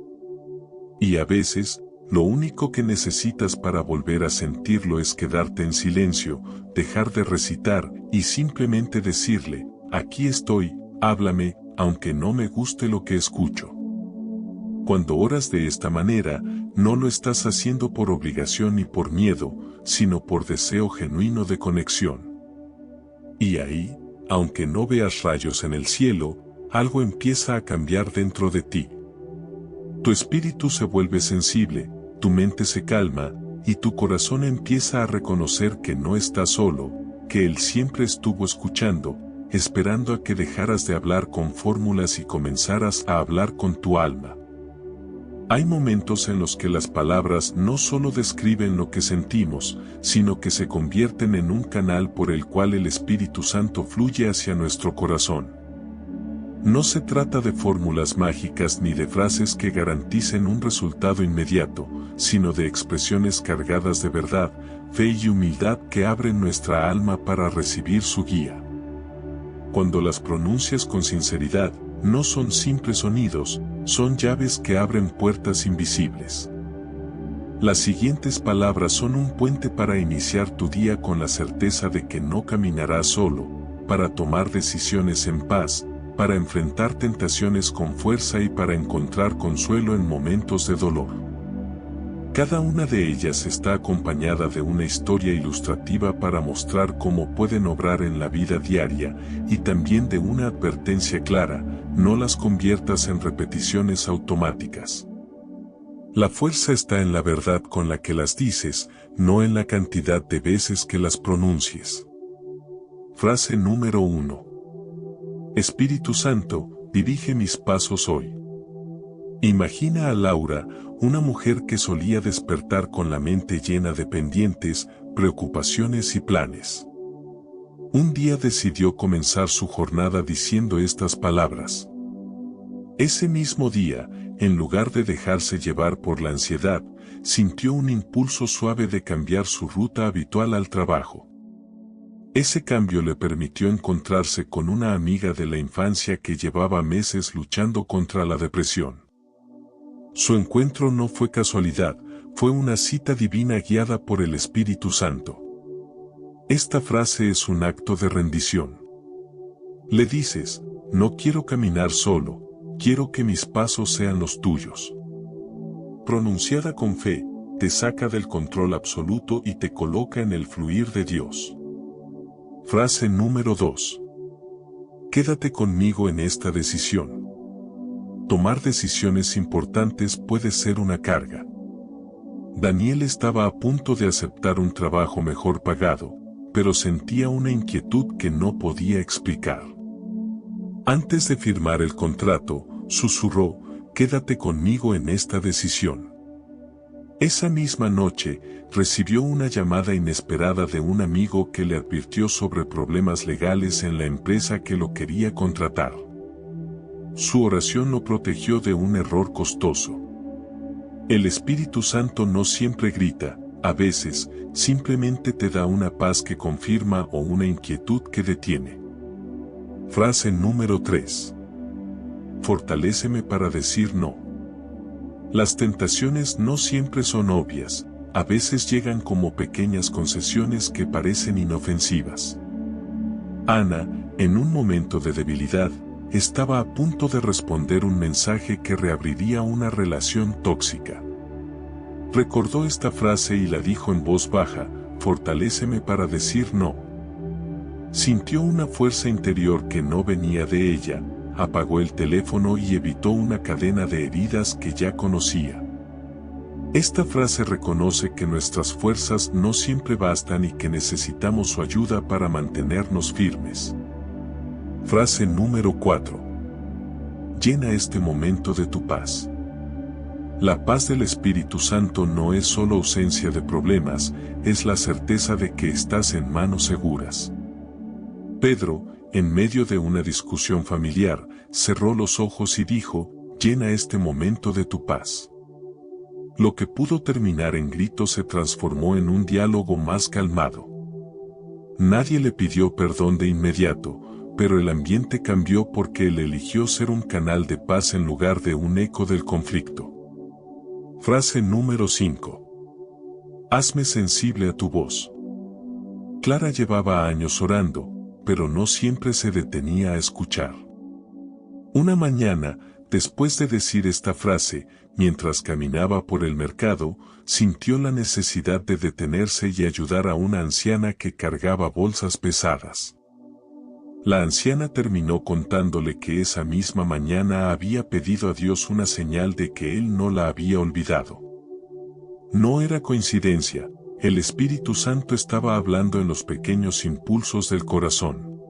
Y a veces, lo único que necesitas para volver a sentirlo es quedarte en silencio, dejar de recitar y simplemente decirle: aquí estoy, háblame, aunque no me guste lo que escucho. Cuando oras de esta manera, no lo estás haciendo por obligación ni por miedo, sino por deseo genuino de conexión. Y ahí, aunque no veas rayos en el cielo, algo empieza a cambiar dentro de ti. Tu espíritu se vuelve sensible, tu mente se calma, y tu corazón empieza a reconocer que no estás solo, que Él siempre estuvo escuchando, esperando a que dejaras de hablar con fórmulas y comenzaras a hablar con tu alma. Hay momentos en los que las palabras no solo describen lo que sentimos, sino que se convierten en un canal por el cual el Espíritu Santo fluye hacia nuestro corazón. No se trata de fórmulas mágicas ni de frases que garanticen un resultado inmediato, sino de expresiones cargadas de verdad, fe y humildad que abren nuestra alma para recibir su guía. Cuando las pronuncias con sinceridad, no son simples sonidos, son llaves que abren puertas invisibles. Las siguientes palabras son un puente para iniciar tu día con la certeza de que no caminarás solo, para tomar decisiones en paz, para enfrentar tentaciones con fuerza y para encontrar consuelo en momentos de dolor. Cada una de ellas está acompañada de una historia ilustrativa para mostrar cómo pueden obrar en la vida diaria, y también de una advertencia clara: no las conviertas en repeticiones automáticas. La fuerza está en la verdad con la que las dices, no en la cantidad de veces que las pronuncies. Frase número 1. Espíritu Santo, dirige mis pasos hoy. Imagina a Laura, una mujer que solía despertar con la mente llena de pendientes, preocupaciones y planes. Un día decidió comenzar su jornada diciendo estas palabras. Ese mismo día, en lugar de dejarse llevar por la ansiedad, sintió un impulso suave de cambiar su ruta habitual al trabajo. Ese cambio le permitió encontrarse con una amiga de la infancia que llevaba meses luchando contra la depresión. Su encuentro no fue casualidad, fue una cita divina guiada por el Espíritu Santo. Esta frase es un acto de rendición. Le dices: no quiero caminar solo, quiero que mis pasos sean los tuyos. Pronunciada con fe, te saca del control absoluto y te coloca en el fluir de Dios. Frase número 2. Quédate conmigo en esta decisión. Tomar decisiones importantes puede ser una carga. Daniel estaba a punto de aceptar un trabajo mejor pagado, pero sentía una inquietud que no podía explicar. Antes de firmar el contrato, susurró: quédate conmigo en esta decisión. Esa misma noche, recibió una llamada inesperada de un amigo que le advirtió sobre problemas legales en la empresa que lo quería contratar. Su oración lo protegió de un error costoso. El Espíritu Santo no siempre grita, a veces, simplemente te da una paz que confirma o una inquietud que detiene. Frase número 3. Fortaléceme para decir no. Las tentaciones no siempre son obvias, a veces llegan como pequeñas concesiones que parecen inofensivas. Ana, en un momento de debilidad, estaba a punto de responder un mensaje que reabriría una relación tóxica. Recordó esta frase y la dijo en voz baja: fortaléceme para decir no. Sintió una fuerza interior que no venía de ella, apagó el teléfono y evitó una cadena de heridas que ya conocía. Esta frase reconoce que nuestras fuerzas no siempre bastan y que necesitamos su ayuda para mantenernos firmes. Frase número 4. Llena este momento de tu paz. La paz del Espíritu Santo no es solo ausencia de problemas, es la certeza de que estás en manos seguras. Pedro, en medio de una discusión familiar, cerró los ojos y dijo: llena este momento de tu paz. Lo que pudo terminar en gritos se transformó en un diálogo más calmado. Nadie le pidió perdón de inmediato, pero el ambiente cambió porque él eligió ser un canal de paz en lugar de un eco del conflicto. Frase número 5. Hazme sensible a tu voz. Clara llevaba años orando, pero no siempre se detenía a escuchar. Una mañana, después de decir esta frase, mientras caminaba por el mercado, sintió la necesidad de detenerse y ayudar a una anciana que cargaba bolsas pesadas. La anciana terminó contándole que esa misma mañana había pedido a Dios una señal de que Él no la había olvidado. No era coincidencia, el Espíritu Santo estaba hablando en los pequeños impulsos del corazón.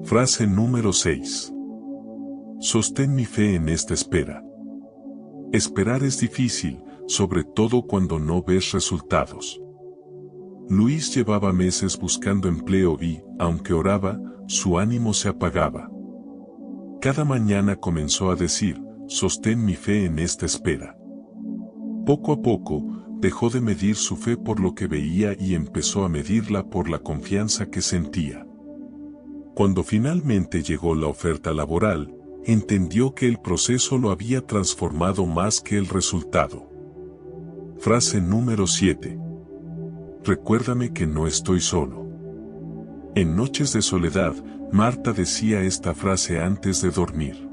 Frase número 6. Sostén mi fe en esta espera. Esperar es difícil, sobre todo cuando no ves resultados. Luis llevaba meses buscando empleo y, aunque oraba, su ánimo se apagaba. Cada mañana comenzó a decir: sostén mi fe en esta espera. Poco a poco, dejó de medir su fe por lo que veía y empezó a medirla por la confianza que sentía. Cuando finalmente llegó la oferta laboral, entendió que el proceso lo había transformado más que el resultado. Frase número 7. Recuérdame que no estoy solo. En noches de soledad, Marta decía esta frase antes de dormir.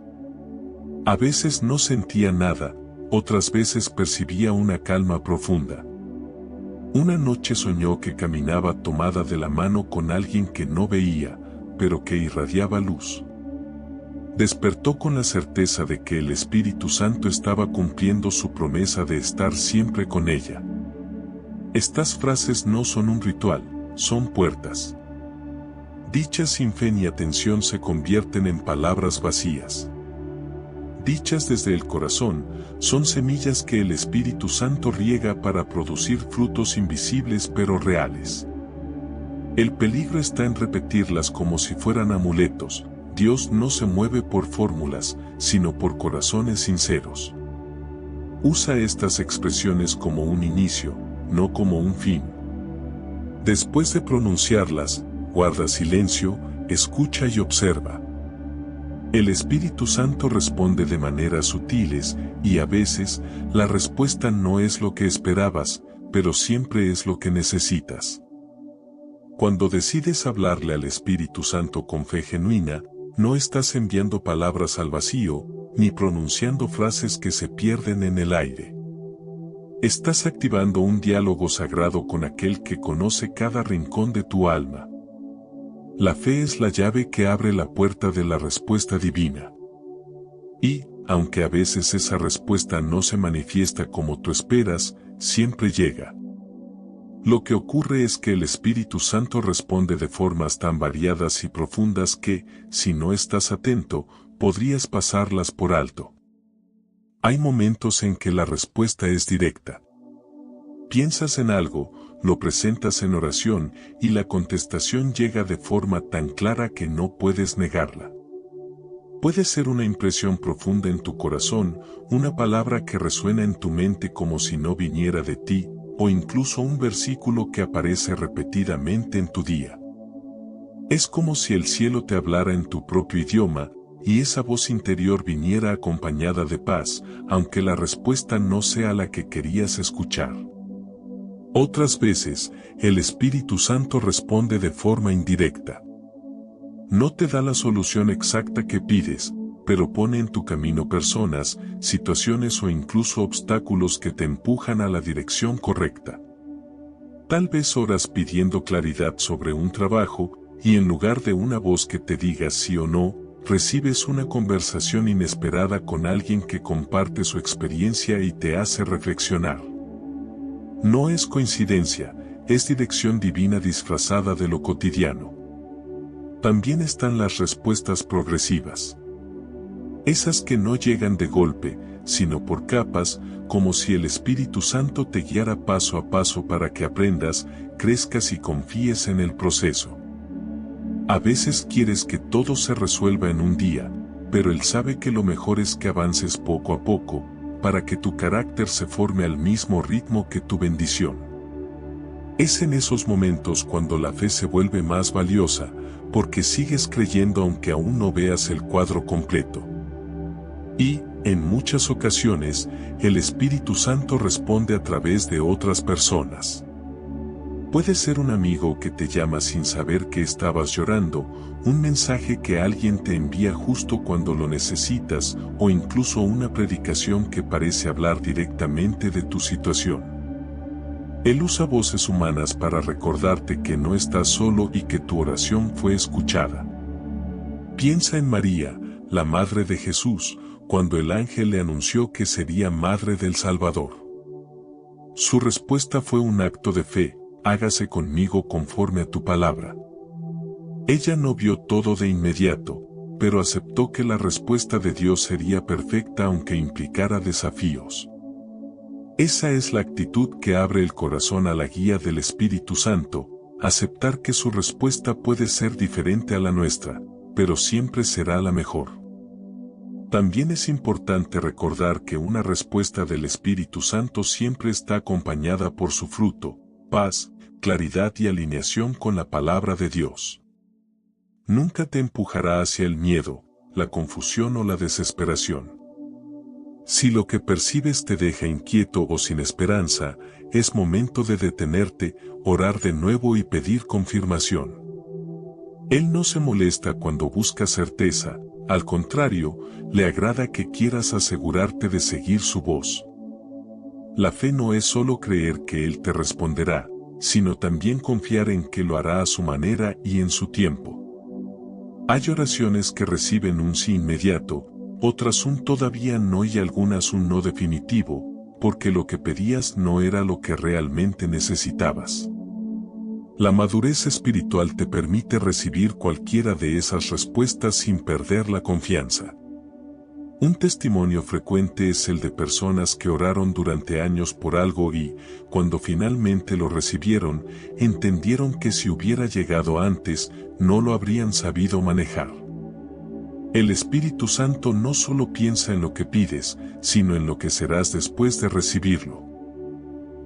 A veces no sentía nada, otras veces percibía una calma profunda. Una noche soñó que caminaba tomada de la mano con alguien que no veía, pero que irradiaba luz. Despertó con la certeza de que el Espíritu Santo estaba cumpliendo su promesa de estar siempre con ella. Estas frases no son un ritual, son puertas. Dichas sin fe ni atención se convierten en palabras vacías. Dichas desde el corazón, son semillas que el Espíritu Santo riega para producir frutos invisibles pero reales. El peligro está en repetirlas como si fueran amuletos. Dios no se mueve por fórmulas, sino por corazones sinceros. Usa estas expresiones como un inicio, no como un fin. Después de pronunciarlas, guarda silencio, escucha y observa. El Espíritu Santo responde de maneras sutiles, y a veces, la respuesta no es lo que esperabas, pero siempre es lo que necesitas. Cuando decides hablarle al Espíritu Santo con fe genuina, no estás enviando palabras al vacío, ni pronunciando frases que se pierden en el aire. Estás activando un diálogo sagrado con aquel que conoce cada rincón de tu alma. La fe es la llave que abre la puerta de la respuesta divina. Y, aunque a veces esa respuesta no se manifiesta como tú esperas, siempre llega. Lo que ocurre es que el Espíritu Santo responde de formas tan variadas y profundas que, si no estás atento, podrías pasarlas por alto. Hay momentos en que la respuesta es directa. Piensas en algo, lo presentas en oración, y la contestación llega de forma tan clara que no puedes negarla. Puede ser una impresión profunda en tu corazón, una palabra que resuena en tu mente como si no viniera de ti, o incluso un versículo que aparece repetidamente en tu día. Es como si el cielo te hablara en tu propio idioma, y esa voz interior viniera acompañada de paz, aunque la respuesta no sea la que querías escuchar. Otras veces, el Espíritu Santo responde de forma indirecta. No te da la solución exacta que pides, pero pone en tu camino personas, situaciones o incluso obstáculos que te empujan a la dirección correcta. Tal vez oras pidiendo claridad sobre un trabajo, y en lugar de una voz que te diga sí o no, recibes una conversación inesperada con alguien que comparte su experiencia y te hace reflexionar. No es coincidencia, es dirección divina disfrazada de lo cotidiano. También están las respuestas progresivas. Esas que no llegan de golpe, sino por capas, como si el Espíritu Santo te guiara paso a paso para que aprendas, crezcas y confíes en el proceso. A veces quieres que todo se resuelva en un día, pero Él sabe que lo mejor es que avances poco a poco, para que tu carácter se forme al mismo ritmo que tu bendición. Es en esos momentos cuando la fe se vuelve más valiosa, porque sigues creyendo aunque aún no veas el cuadro completo. Y, en muchas ocasiones, el Espíritu Santo responde a través de otras personas. Puede ser un amigo que te llama sin saber que estabas llorando, un mensaje que alguien te envía justo cuando lo necesitas, o incluso una predicación que parece hablar directamente de tu situación. Él usa voces humanas para recordarte que no estás solo y que tu oración fue escuchada. Piensa en María, la madre de Jesús, cuando el ángel le anunció que sería madre del Salvador. Su respuesta fue un acto de fe: hágase conmigo conforme a tu palabra. Ella no vio todo de inmediato, pero aceptó que la respuesta de Dios sería perfecta aunque implicara desafíos. Esa es la actitud que abre el corazón a la guía del Espíritu Santo, aceptar que su respuesta puede ser diferente a la nuestra, pero siempre será la mejor. También es importante recordar que una respuesta del Espíritu Santo siempre está acompañada por su fruto: paz, claridad y alineación con la palabra de Dios. Nunca te empujará hacia el miedo, la confusión o la desesperación. Si lo que percibes te deja inquieto o sin esperanza, es momento de detenerte, orar de nuevo y pedir confirmación. Él no se molesta cuando buscas certeza, al contrario, le agrada que quieras asegurarte de seguir su voz. La fe no es solo creer que Él te responderá, sino también confiar en que lo hará a su manera y en su tiempo. Hay oraciones que reciben un sí inmediato, otras un todavía no y algunas un no definitivo, porque lo que pedías no era lo que realmente necesitabas. La madurez espiritual te permite recibir cualquiera de esas respuestas sin perder la confianza. Un testimonio frecuente es el de personas que oraron durante años por algo y, cuando finalmente lo recibieron, entendieron que si hubiera llegado antes, no lo habrían sabido manejar. El Espíritu Santo no solo piensa en lo que pides, sino en lo que serás después de recibirlo.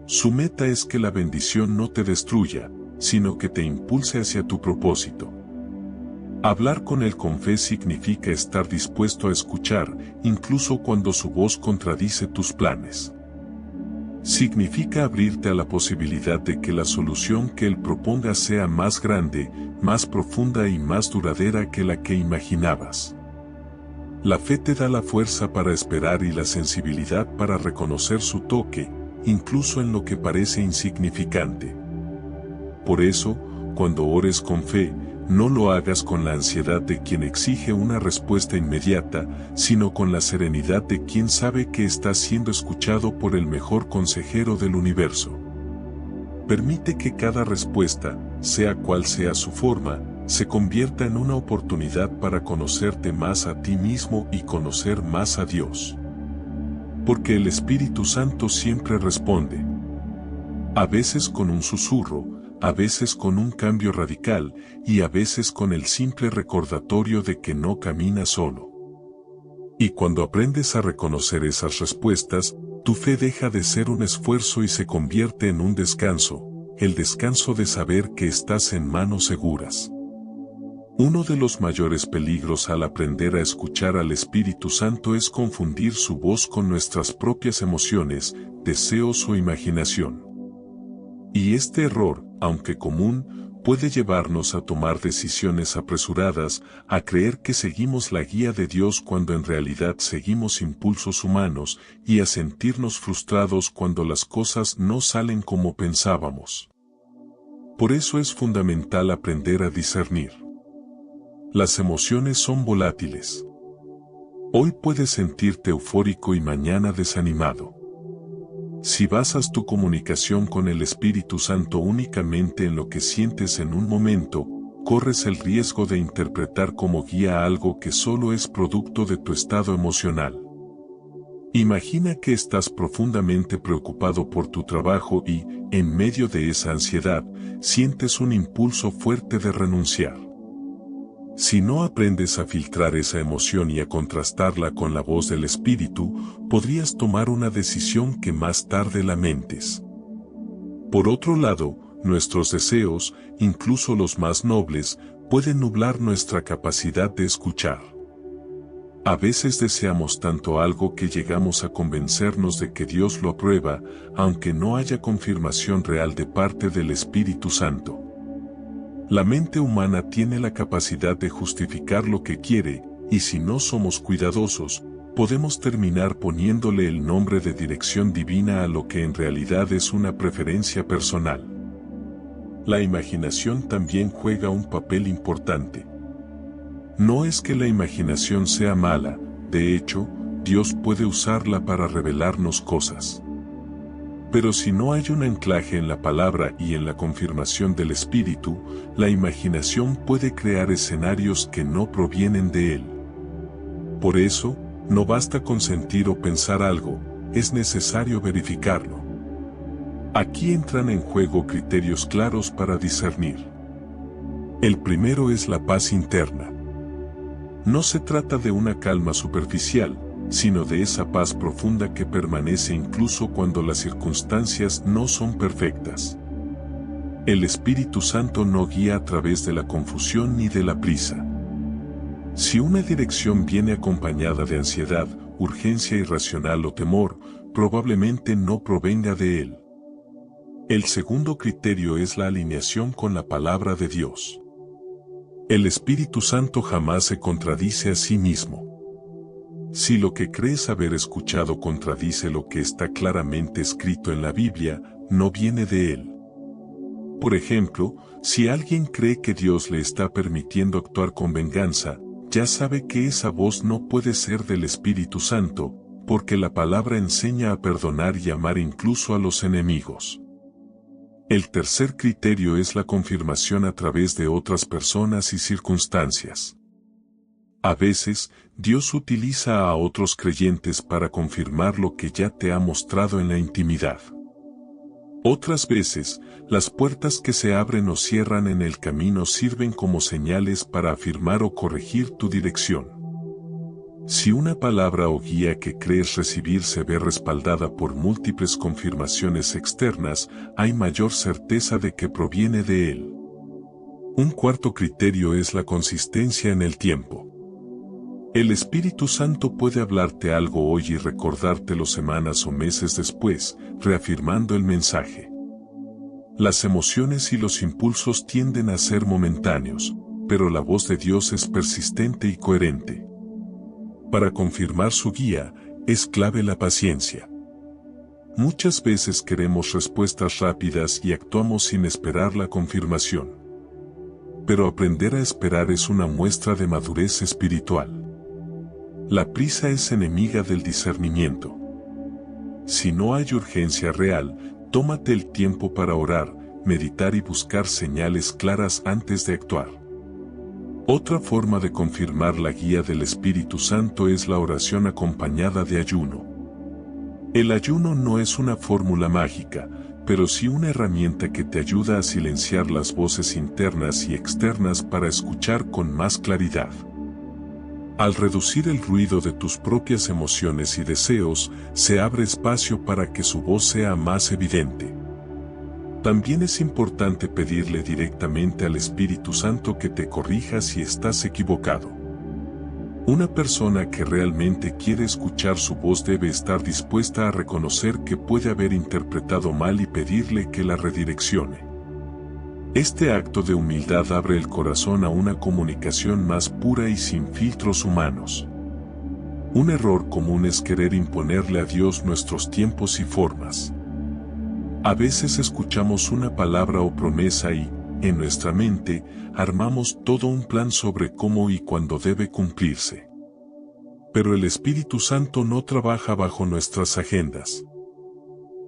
Su meta es que la bendición no te destruya, sino que te impulse hacia tu propósito. Hablar con Él con fe significa estar dispuesto a escuchar, incluso cuando su voz contradice tus planes. Significa abrirte a la posibilidad de que la solución que Él proponga sea más grande, más profunda y más duradera que la que imaginabas. La fe te da la fuerza para esperar y la sensibilidad para reconocer su toque, incluso en lo que parece insignificante. Por eso, cuando ores con fe, no lo hagas con la ansiedad de quien exige una respuesta inmediata, sino con la serenidad de quien sabe que está siendo escuchado por el mejor consejero del universo. Permite que cada respuesta, sea cual sea su forma, se convierta en una oportunidad para conocerte más a ti mismo y conocer más a Dios. Porque el Espíritu Santo siempre responde. A veces con un susurro, a veces con un cambio radical, y a veces con el simple recordatorio de que no caminas solo. Y cuando aprendes a reconocer esas respuestas, tu fe deja de ser un esfuerzo y se convierte en un descanso, el descanso de saber que estás en manos seguras. Uno de los mayores peligros al aprender a escuchar al Espíritu Santo es confundir su voz con nuestras propias emociones, deseos o imaginación. Y este error, aunque común, puede llevarnos a tomar decisiones apresuradas, a creer que seguimos la guía de Dios cuando en realidad seguimos impulsos humanos, y a sentirnos frustrados cuando las cosas no salen como pensábamos. Por eso es fundamental aprender a discernir. Las emociones son volátiles. Hoy puedes sentirte eufórico y mañana desanimado. Si basas tu comunicación con el Espíritu Santo únicamente en lo que sientes en un momento, corres el riesgo de interpretar como guía algo que solo es producto de tu estado emocional. Imagina que estás profundamente preocupado por tu trabajo y, en medio de esa ansiedad, sientes un impulso fuerte de renunciar. Si no aprendes a filtrar esa emoción y a contrastarla con la voz del Espíritu, podrías tomar una decisión que más tarde lamentes. Por otro lado, nuestros deseos, incluso los más nobles, pueden nublar nuestra capacidad de escuchar. A veces deseamos tanto algo que llegamos a convencernos de que Dios lo aprueba, aunque no haya confirmación real de parte del Espíritu Santo. La mente humana tiene la capacidad de justificar lo que quiere, y si no somos cuidadosos, podemos terminar poniéndole el nombre de dirección divina a lo que en realidad es una preferencia personal. La imaginación también juega un papel importante. No es que la imaginación sea mala, de hecho, Dios puede usarla para revelarnos cosas. Pero si no hay un anclaje en la palabra y en la confirmación del Espíritu, la imaginación puede crear escenarios que no provienen de Él. Por eso, no basta con sentir o pensar algo, es necesario verificarlo. Aquí entran en juego criterios claros para discernir. El primero es la paz interna. No se trata de una calma superficial, sino de esa paz profunda que permanece incluso cuando las circunstancias no son perfectas. El Espíritu Santo no guía a través de la confusión ni de la prisa. Si una dirección viene acompañada de ansiedad, urgencia irracional o temor, probablemente no provenga de Él. El segundo criterio es la alineación con la palabra de Dios. El Espíritu Santo jamás se contradice a sí mismo. Si lo que crees haber escuchado contradice lo que está claramente escrito en la Biblia, no viene de Él. Por ejemplo, si alguien cree que Dios le está permitiendo actuar con venganza, ya sabe que esa voz no puede ser del Espíritu Santo, porque la palabra enseña a perdonar y amar incluso a los enemigos. El tercer criterio es la confirmación a través de otras personas y circunstancias. A veces, Dios utiliza a otros creyentes para confirmar lo que ya te ha mostrado en la intimidad. Otras veces, las puertas que se abren o cierran en el camino sirven como señales para afirmar o corregir tu dirección. Si una palabra o guía que crees recibir se ve respaldada por múltiples confirmaciones externas, hay mayor certeza de que proviene de Él. Un cuarto criterio es la consistencia en el tiempo. El Espíritu Santo puede hablarte algo hoy y recordártelo semanas o meses después, reafirmando el mensaje. Las emociones y los impulsos tienden a ser momentáneos, pero la voz de Dios es persistente y coherente. Para confirmar su guía, es clave la paciencia. Muchas veces queremos respuestas rápidas y actuamos sin esperar la confirmación. Pero aprender a esperar es una muestra de madurez espiritual. La prisa es enemiga del discernimiento. Si no hay urgencia real, tómate el tiempo para orar, meditar y buscar señales claras antes de actuar. Otra forma de confirmar la guía del Espíritu Santo es la oración acompañada de ayuno. El ayuno no es una fórmula mágica, pero sí una herramienta que te ayuda a silenciar las voces internas y externas para escuchar con más claridad. Al reducir el ruido de tus propias emociones y deseos, se abre espacio para que su voz sea más evidente. También es importante pedirle directamente al Espíritu Santo que te corrija si estás equivocado. Una persona que realmente quiere escuchar su voz debe estar dispuesta a reconocer que puede haber interpretado mal y pedirle que la redireccione. Este acto de humildad abre el corazón a una comunicación más pura y sin filtros humanos. Un error común es querer imponerle a Dios nuestros tiempos y formas. A veces escuchamos una palabra o promesa y, en nuestra mente, armamos todo un plan sobre cómo y cuándo debe cumplirse. Pero el Espíritu Santo no trabaja bajo nuestras agendas.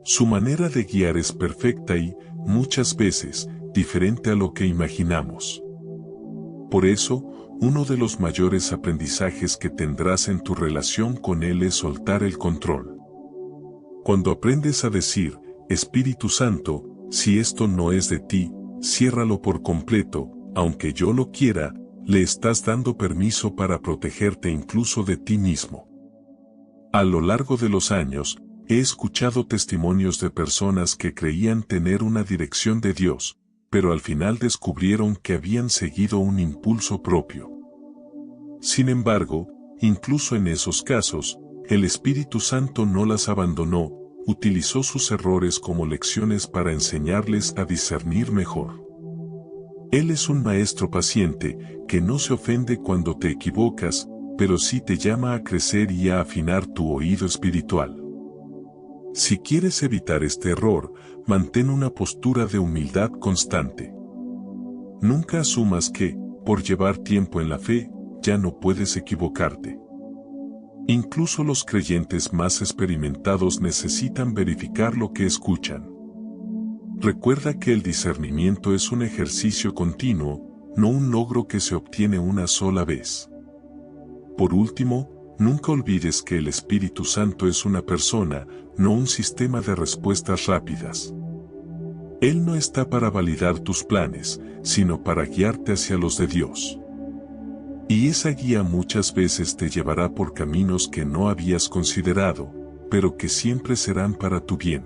Su manera de guiar es perfecta y, muchas veces, diferente a lo que imaginamos. Por eso, uno de los mayores aprendizajes que tendrás en tu relación con Él es soltar el control. Cuando aprendes a decir, Espíritu Santo, si esto no es de ti, ciérralo por completo, aunque yo lo quiera, le estás dando permiso para protegerte incluso de ti mismo. A lo largo de los años, he escuchado testimonios de personas que creían tener una dirección de Dios, pero al final descubrieron que habían seguido un impulso propio. Sin embargo, incluso en esos casos, el Espíritu Santo no las abandonó, utilizó sus errores como lecciones para enseñarles a discernir mejor. Él es un maestro paciente, que no se ofende cuando te equivocas, pero sí te llama a crecer y a afinar tu oído espiritual. Si quieres evitar este error, mantén una postura de humildad constante. Nunca asumas que, por llevar tiempo en la fe, ya no puedes equivocarte. Incluso los creyentes más experimentados necesitan verificar lo que escuchan. Recuerda que el discernimiento es un ejercicio continuo, no un logro que se obtiene una sola vez. Por último, nunca olvides que el Espíritu Santo es una persona, no un sistema de respuestas rápidas. Él no está para validar tus planes, sino para guiarte hacia los de Dios. Y esa guía muchas veces te llevará por caminos que no habías considerado, pero que siempre serán para tu bien.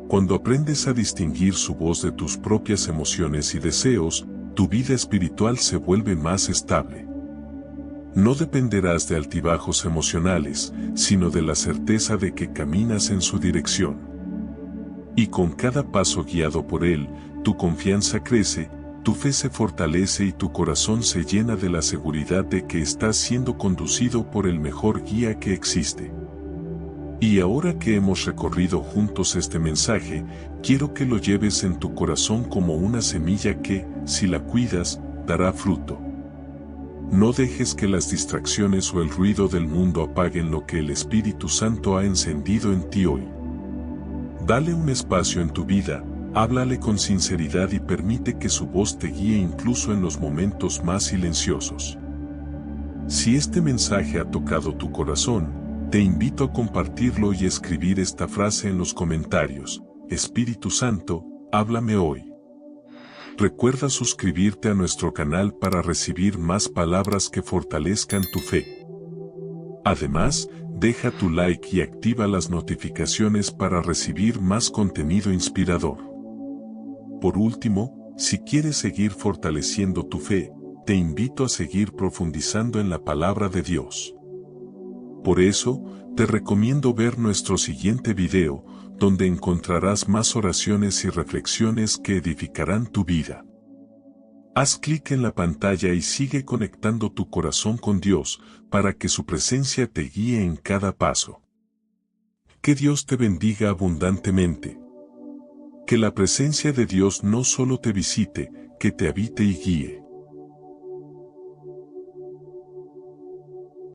Cuando aprendes a distinguir su voz de tus propias emociones y deseos, tu vida espiritual se vuelve más estable. No dependerás de altibajos emocionales, sino de la certeza de que caminas en su dirección. Y con cada paso guiado por Él, tu confianza crece, tu fe se fortalece y tu corazón se llena de la seguridad de que estás siendo conducido por el mejor guía que existe. Y ahora que hemos recorrido juntos este mensaje, quiero que lo lleves en tu corazón como una semilla que, si la cuidas, dará fruto. No dejes que las distracciones o el ruido del mundo apaguen lo que el Espíritu Santo ha encendido en ti hoy. Dale un espacio en tu vida, háblale con sinceridad y permite que su voz te guíe incluso en los momentos más silenciosos. Si este mensaje ha tocado tu corazón, te invito a compartirlo y escribir esta frase en los comentarios: Espíritu Santo, háblame hoy. Recuerda suscribirte a nuestro canal para recibir más palabras que fortalezcan tu fe. Además, deja tu like y activa las notificaciones para recibir más contenido inspirador. Por último, si quieres seguir fortaleciendo tu fe, te invito a seguir profundizando en la palabra de Dios. Por eso, te recomiendo ver nuestro siguiente video, donde encontrarás más oraciones y reflexiones que edificarán tu vida. Haz clic en la pantalla y sigue conectando tu corazón con Dios, para que su presencia te guíe en cada paso. Que Dios te bendiga abundantemente. Que la presencia de Dios no solo te visite, que te habite y guíe.